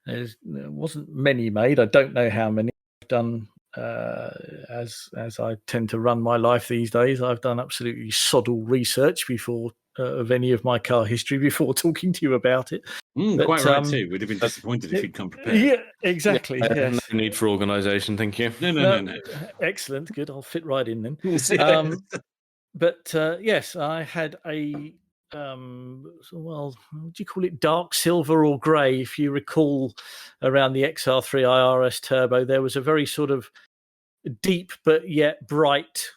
There wasn't many made. I don't know how many I've done. As I tend to run my life these days, I've done absolutely sod all research before of any of my car history before talking to you about it. Quite right too. We'd have been disappointed if you'd come prepared. Yeah, exactly. Yes. No need for organisation, thank you. No. Excellent, good. I'll fit right in then. But yes, I had a what do you call it? Dark silver or grey? If you recall, around the XR3 IRS Turbo, there was a very sort of deep but yet bright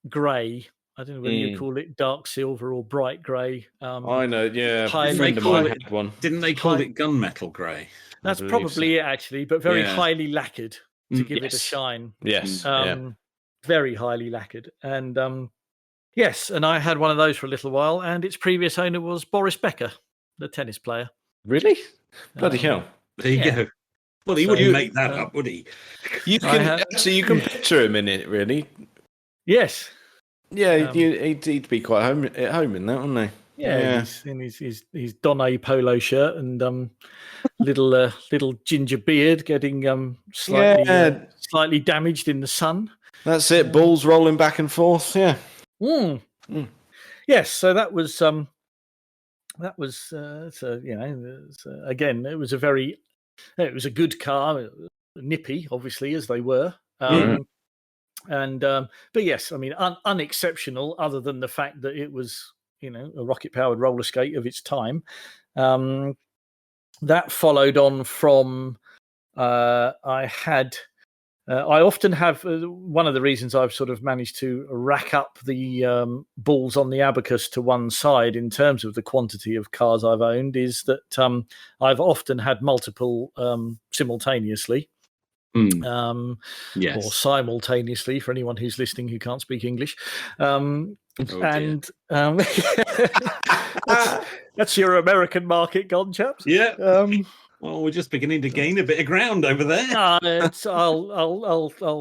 grey. I don't know whether you call it dark silver or bright grey. I know, yeah. Had one. Didn't they call it gunmetal grey? That's probably it, actually, but very highly lacquered to give it a shine. Yes. Very highly lacquered. And yes, and I had one of those for a little while, and its previous owner was Boris Becker, the tennis player. Really? Bloody hell. There you go. Well, he wouldn't make that up, would he? You can picture him in it, really. Yes. Yeah, he'd be quite at home in that, wouldn't he? Yeah. He's in his Donne polo shirt and little ginger beard, getting slightly damaged in the sun. That's it. Balls rolling back and forth. Yeah. Yes. So that was again, it was a good car, nippy, obviously, as they were. But yes, I mean, unexceptional, other than the fact that it was, a rocket-powered roller skate of its time. That followed on from I often have one of the reasons I've sort of managed to rack up the balls on the abacus to one side in terms of the quantity of cars I've owned is that I've often had multiple simultaneously. Or simultaneously for anyone who's listening who can't speak English. That's your American market gone, chaps. Yeah. Well, we're just beginning to gain a bit of ground over there. I'll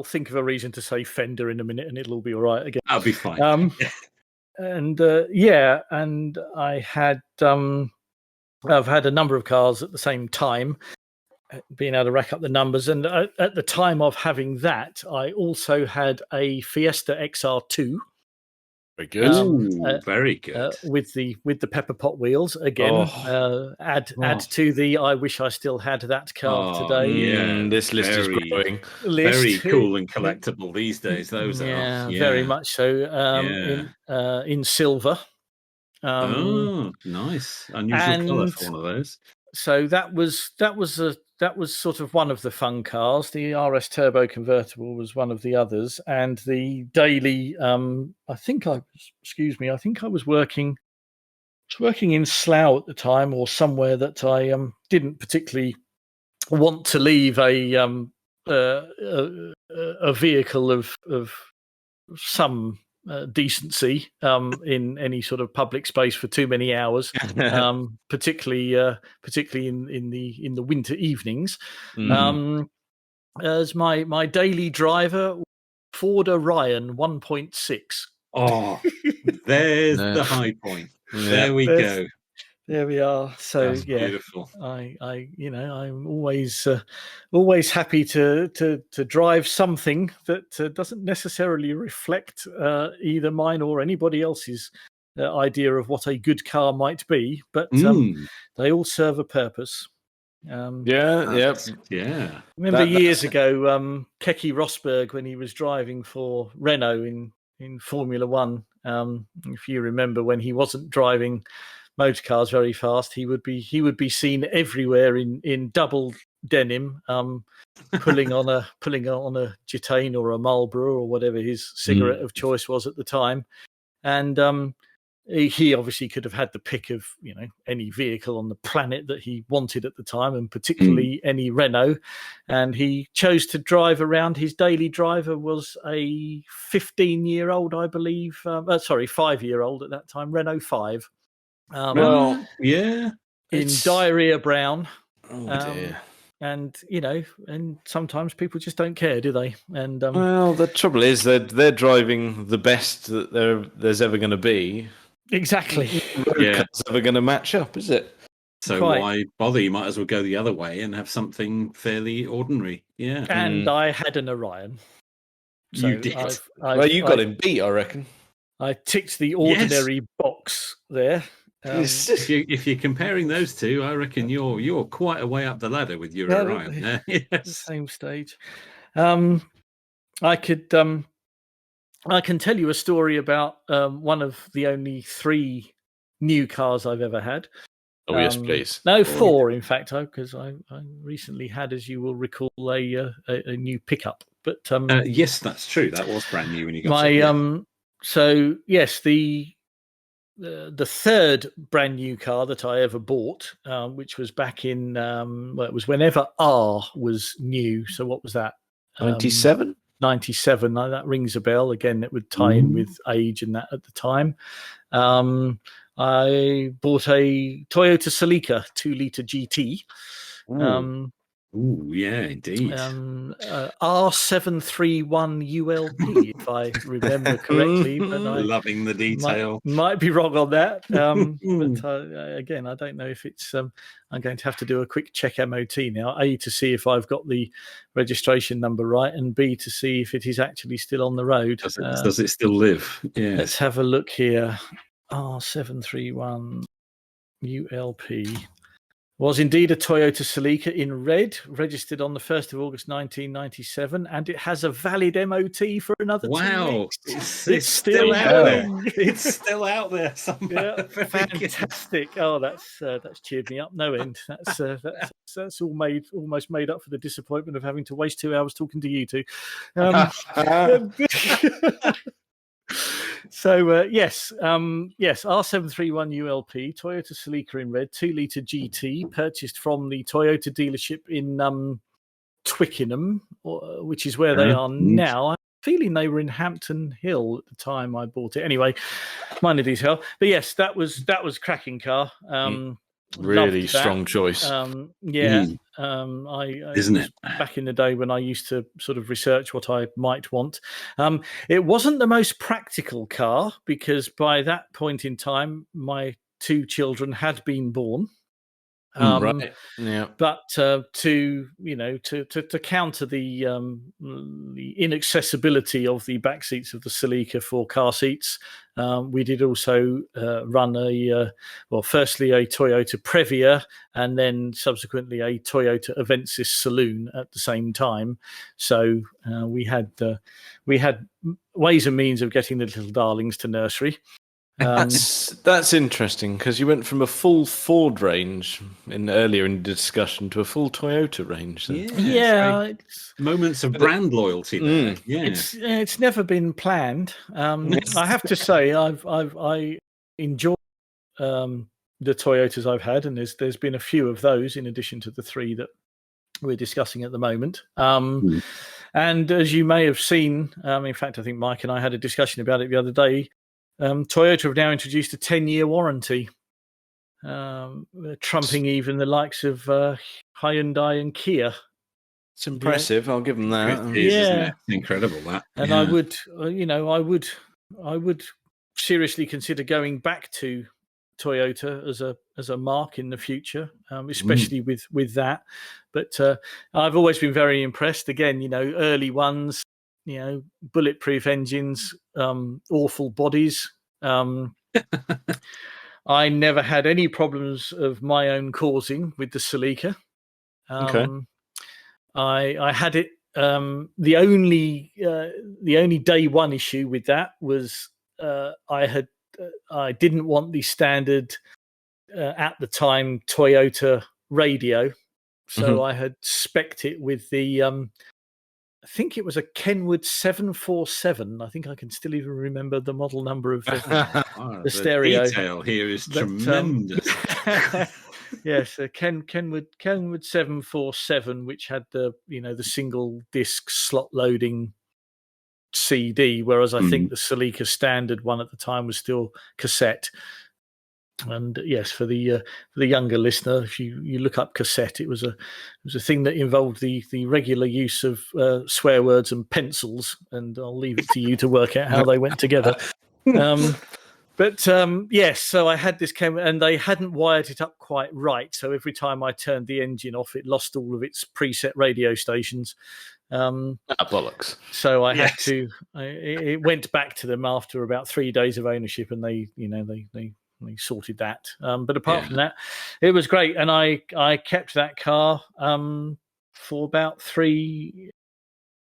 think of a reason to say Fender in a minute, and it'll all be all right again. I'll be fine. And I had I've had a number of cars at the same time, being able to rack up the numbers. And at the time of having that, I also had a Fiesta XR2. Very good. Very good. With the pepper pot wheels again. Add to the I wish I still had that car today. Yeah, this list is growing. Very cool and collectible these days. Those are. Yeah, very much so. In silver. Oh, nice. Unusual colour for one of those. So that was sort of one of the fun cars. The RS Turbo convertible was one of the others, and the daily. I think I was working in Slough at the time, or somewhere that I didn't particularly want to leave a vehicle of some decency in any sort of public space for too many hours, particularly in the winter evenings. As my daily driver, Ford Orion 1.6. Oh, there's the high point. There we go. There we are. So that's beautiful. I'm always happy to drive something that doesn't necessarily reflect either mine or anybody else's idea of what a good car might be, but they all serve a purpose. Yeah. Remember years ago, Keke Rosberg, when he was driving for Renault in Formula One. If you remember, when he wasn't driving motor cars very fast, he would be seen everywhere in double denim, pulling on a Gitane or a Marlboro or whatever his cigarette of choice was at the time, and he obviously could have had the pick of any vehicle on the planet that he wanted at the time, and particularly any Renault, and he chose to drive around. His daily driver was a 15-year-old, I believe, 5-year-old at that time, Renault 5. In diarrhea brown. Oh dear. And and sometimes people just don't care, do they? And well, the trouble is that they're driving the best that there's ever going to be. Exactly. It's never going to match up, is it? So why bother? You might as well go the other way and have something fairly ordinary. Yeah. And I had an Orion. So you did. You got him beat, I reckon. I ticked the ordinary box there. If you're comparing those two, I reckon you're quite a way up the ladder with your Orion. Yes. Same stage. I can tell you a story about one of the only 3 new cars I've ever had. Oh yes, please. No, 4 in fact, because I recently had, as you will recall, a new pickup. But yes, that's true. That was brand new when you got it. So yes, the third brand new car that I ever bought, which was back in it was whenever R was new. So what was that? 97. 97. That rings a bell. Again, it would tie in with age and that at the time. I bought a Toyota Celica 2-liter GT. Yeah, indeed. R731 ULP, if I remember correctly. But loving the detail. Might be wrong on that. But again, I don't know if it's. I'm going to have to do a quick check MOT now. A, to see if I've got the registration number right, and B, to see if it is actually still on the road. Does it still live? Yeah. Let's have a look here. R731 ULP. Was indeed a Toyota Celica in red, registered on the 1st of August 1997, and it has a valid MOT for another 2 weeks. It's still out there. It's still out there somewhere. Yeah, fantastic. Oh, that's cheered me up no end. That's almost made up for the disappointment of having to waste 2 hours talking to you two. So yes, R731 ULP, Toyota Celica in red, 2-liter GT, purchased from the Toyota dealership in Twickenham, which is where they are now. I'm feeling they were in Hampton Hill at the time I bought it. Anyway, minor detail. But yes, that was cracking car. Really strong choice. Isn't it? Back in the day when I used to sort of research what I might want. It wasn't the most practical car, because by that point in time, my 2 children had been born. Right. Yeah. But to counter the inaccessibility of the back seats of the Celica for car seats, we did also run firstly a Toyota Previa, and then subsequently a Toyota Avensis Saloon at the same time. So we had ways and means of getting the little darlings to nursery. That's interesting because you went from a full Ford range earlier in the discussion to a full Toyota range. So. Yeah, moments of brand loyalty there. Yeah, it's never been planned. I have to say, I enjoy the Toyotas I've had, and there's been a few of those in addition to the 3 that we're discussing at the moment. And as you may have seen, in fact, I think Mike and I had a discussion about it the other day. Toyota have now introduced a 10-year warranty, trumping even the likes of Hyundai and Kia. It's impressive. I'll give them that. It is, isn't it? Incredible that. And I would, I would seriously consider going back to Toyota as a mark in the future, especially with that. But I've always been very impressed. Again, early ones, bulletproof engines, awful bodies. I never had any problems of my own causing with the Celica. Okay. I had it. The only day one issue with that was I didn't want the standard at the time Toyota radio, so I had spec'd it with the I think it was a Kenwood 747. I think I can still even remember the model number of the stereo. Detail here is tremendous. Yes, Kenwood 747, which had the the single disc slot loading CD, whereas I think the Celica standard one at the time was still cassette. And yes, for the younger listener, if you look up cassette, it was a thing that involved the regular use of swear words and pencils, and I'll leave it to you to work out how they went together. But yes, so I had this camera, and they hadn't wired it up quite right. So every time I turned the engine off, it lost all of its preset radio stations. Bollocks. So I had to. It went back to them after about 3 days of ownership, and they sorted that. But apart from that, it was great, and I kept that car for about three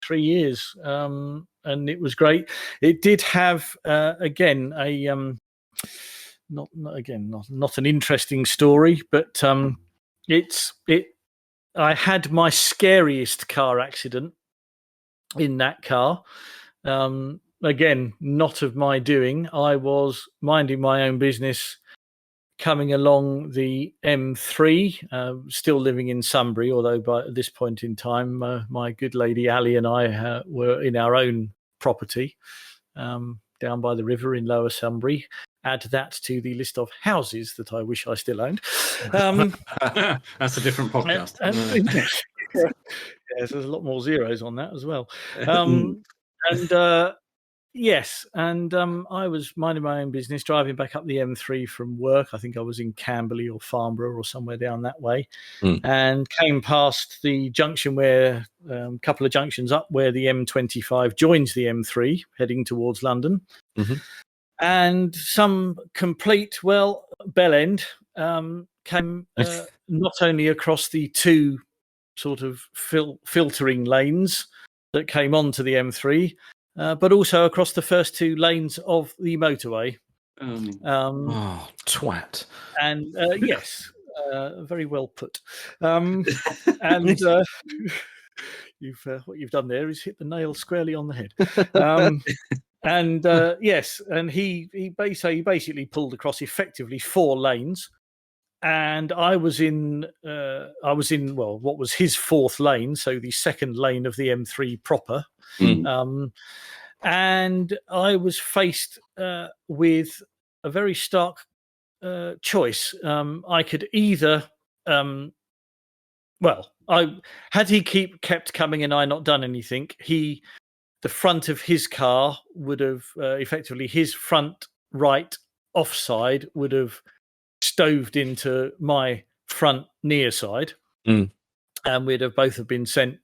years, and it was great. It did have again a not an interesting story, but I had my scariest car accident in that car. Again, not of my doing. I was minding my own business, coming along the M3, still living in Sunbury, although by this point in time, my good lady Ali and I were in our own property down by the river in Lower Sunbury. Add that to the list of houses that I wish I still owned. That's a different podcast. Yes, there's a lot more zeros on that as well. Yes, and I was minding my own business, driving back up the M3 from work. I think I was in Camberley or Farnborough or somewhere down that way, and came past the junction where a couple of junctions up where the M25 joins the M3 heading towards London. And some complete, bell end came not only across the 2 sort of filtering lanes that came onto the M3, but also across the first 2 lanes of the motorway. Twat. And yes, very well put. And what you've done there is hit the nail squarely on the head. And yes, and he basically pulled across effectively 4 lanes, and I was in what was his 4th lane, so the 2nd lane of the M3 proper. And I was faced with a very stark choice. I could either, had he kept coming and I not done anything, the front of his car would have effectively his front right offside would have stoved into my front near side, and we'd have both have been sent,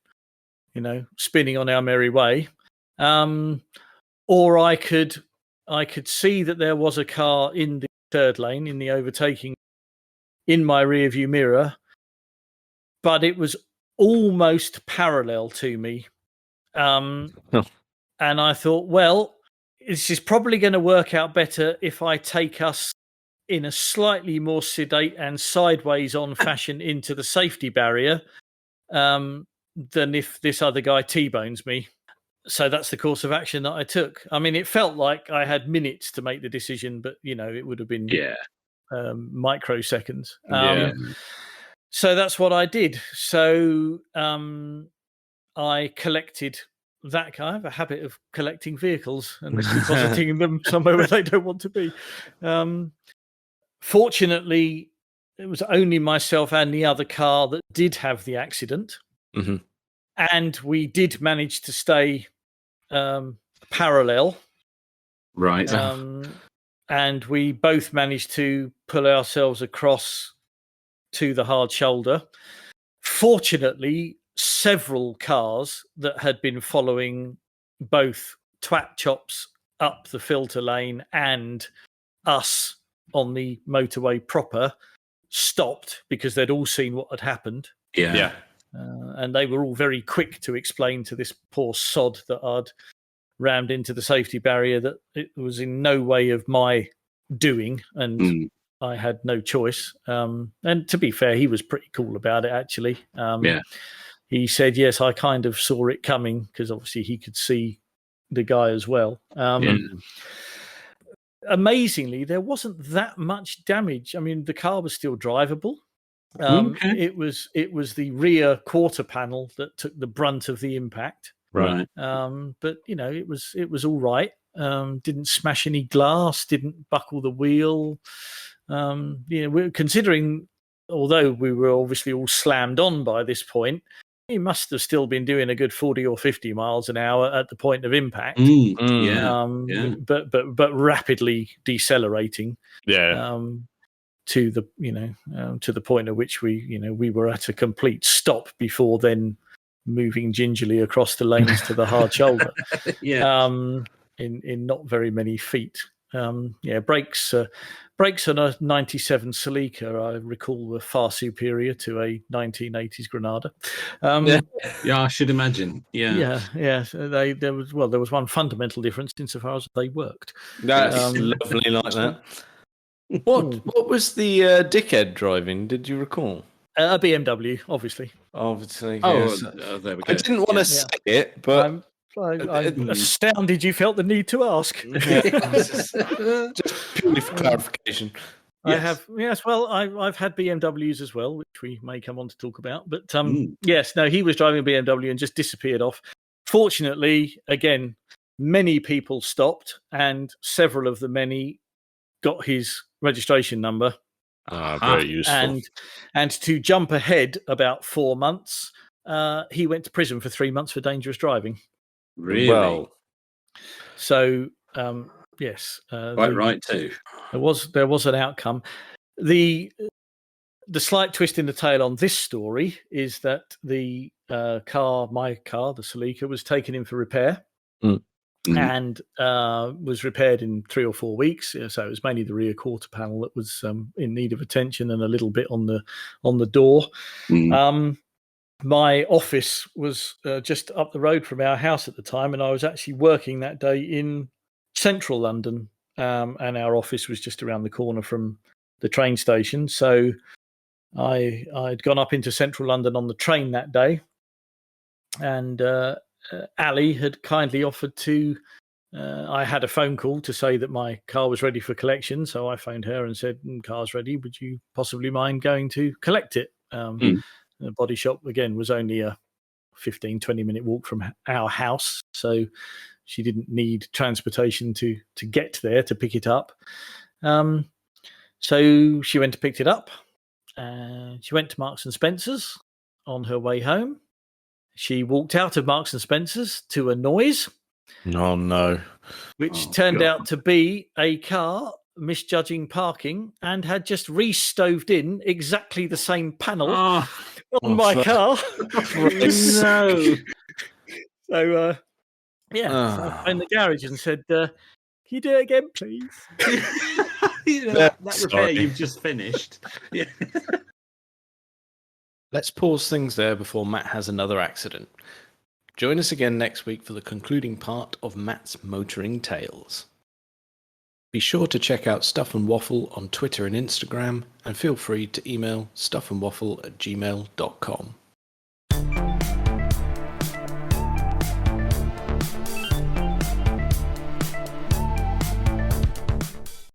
spinning on our merry way. Or I could see that there was a car in the 3rd lane in the overtaking in my rear view mirror, but it was almost parallel to me. And I thought, this is probably going to work out better if I take us in a slightly more sedate and sideways on fashion into the safety barrier than if this other guy T-bones me. So that's the course of action that I took. I mean, it felt like I had minutes to make the decision, but, it would have been microseconds. So that's what I did. So I collected that car. I have a habit of collecting vehicles and depositing them somewhere where they don't want to be. Fortunately, it was only myself and the other car that did have the accident. Mm-hmm. And we did manage to stay parallel. Right. And we both managed to pull ourselves across to the hard shoulder. Fortunately, several cars that had been following both Twat Chops up the filter lane and us on the motorway proper stopped because they'd all seen what had happened. Yeah. And they were all very quick to explain to this poor sod that I'd rammed into the safety barrier that it was in no way of my doing and I had no choice. And to be fair, he was pretty cool about it, actually. He said, yes, I kind of saw it coming because obviously he could see the guy as well. Amazingly, there wasn't that much damage. I mean, the car was still drivable. It was the rear quarter panel that took the brunt of the impact. Right. But it was all right. Didn't smash any glass. Didn't buckle the wheel. We're considering, although we were obviously all slammed on by this point, he must have still been doing a good 40 or 50 miles an hour at the point of impact. But rapidly decelerating. To the point at which we were at a complete stop before then moving gingerly across the lanes to the hard shoulder. In not very many feet. Brakes on a 97 Celica, I recall, were far superior to a 1980s Granada. I should imagine. So there was one fundamental difference insofar as they worked. That's lovely like that. What was the dickhead driving? Did you recall? A BMW, obviously. Obviously. Yes. There we go. I didn't want to say it, but I'm astounded you felt the need to ask. Just purely for clarification. I've had BMWs as well, which we may come on to talk about. But he was driving a BMW and just disappeared off. Fortunately, again, many people stopped, and several of the many got his registration number. Very useful. And to jump ahead about 4 months, he went to prison for 3 months for dangerous driving. Really? Well, so yes, quite right too. There was an outcome. The slight twist in the tail on this story is that the my car, the Celica, was taken in for repair. And was repaired in 3 or 4 weeks. So it was mainly the rear quarter panel that was in need of attention and a little bit on the door. My office was just up the road from our house at the time, and I was actually working that day in central London, and our office was just around the corner from the train station. So I'd gone up into central London on the train that day, and Ali had kindly offered to I had a phone call to say that my car was ready for collection, so I phoned her and said, car's ready, would you possibly mind going to collect it? The body shop, again, was only a 15-20 minute walk from our house, so she didn't need transportation to get there to pick it up. So she went and picked it up. She went to Marks and Spencer's. On her way home, she walked out of Marks and Spencer's to a noise. Oh, no. Which turned out to be a car misjudging parking and had just re-stoved in exactly the same panel on my car. No. So, so I phoned the garage and said, can you do it again, please? that repair you've just finished. Yeah. Let's pause things there before Matt has another accident. Join us again next week for the concluding part of Matt's Motoring Tales. Be sure to check out Stuff and Waffle on Twitter and Instagram, and feel free to email stuffandwaffle@gmail.com.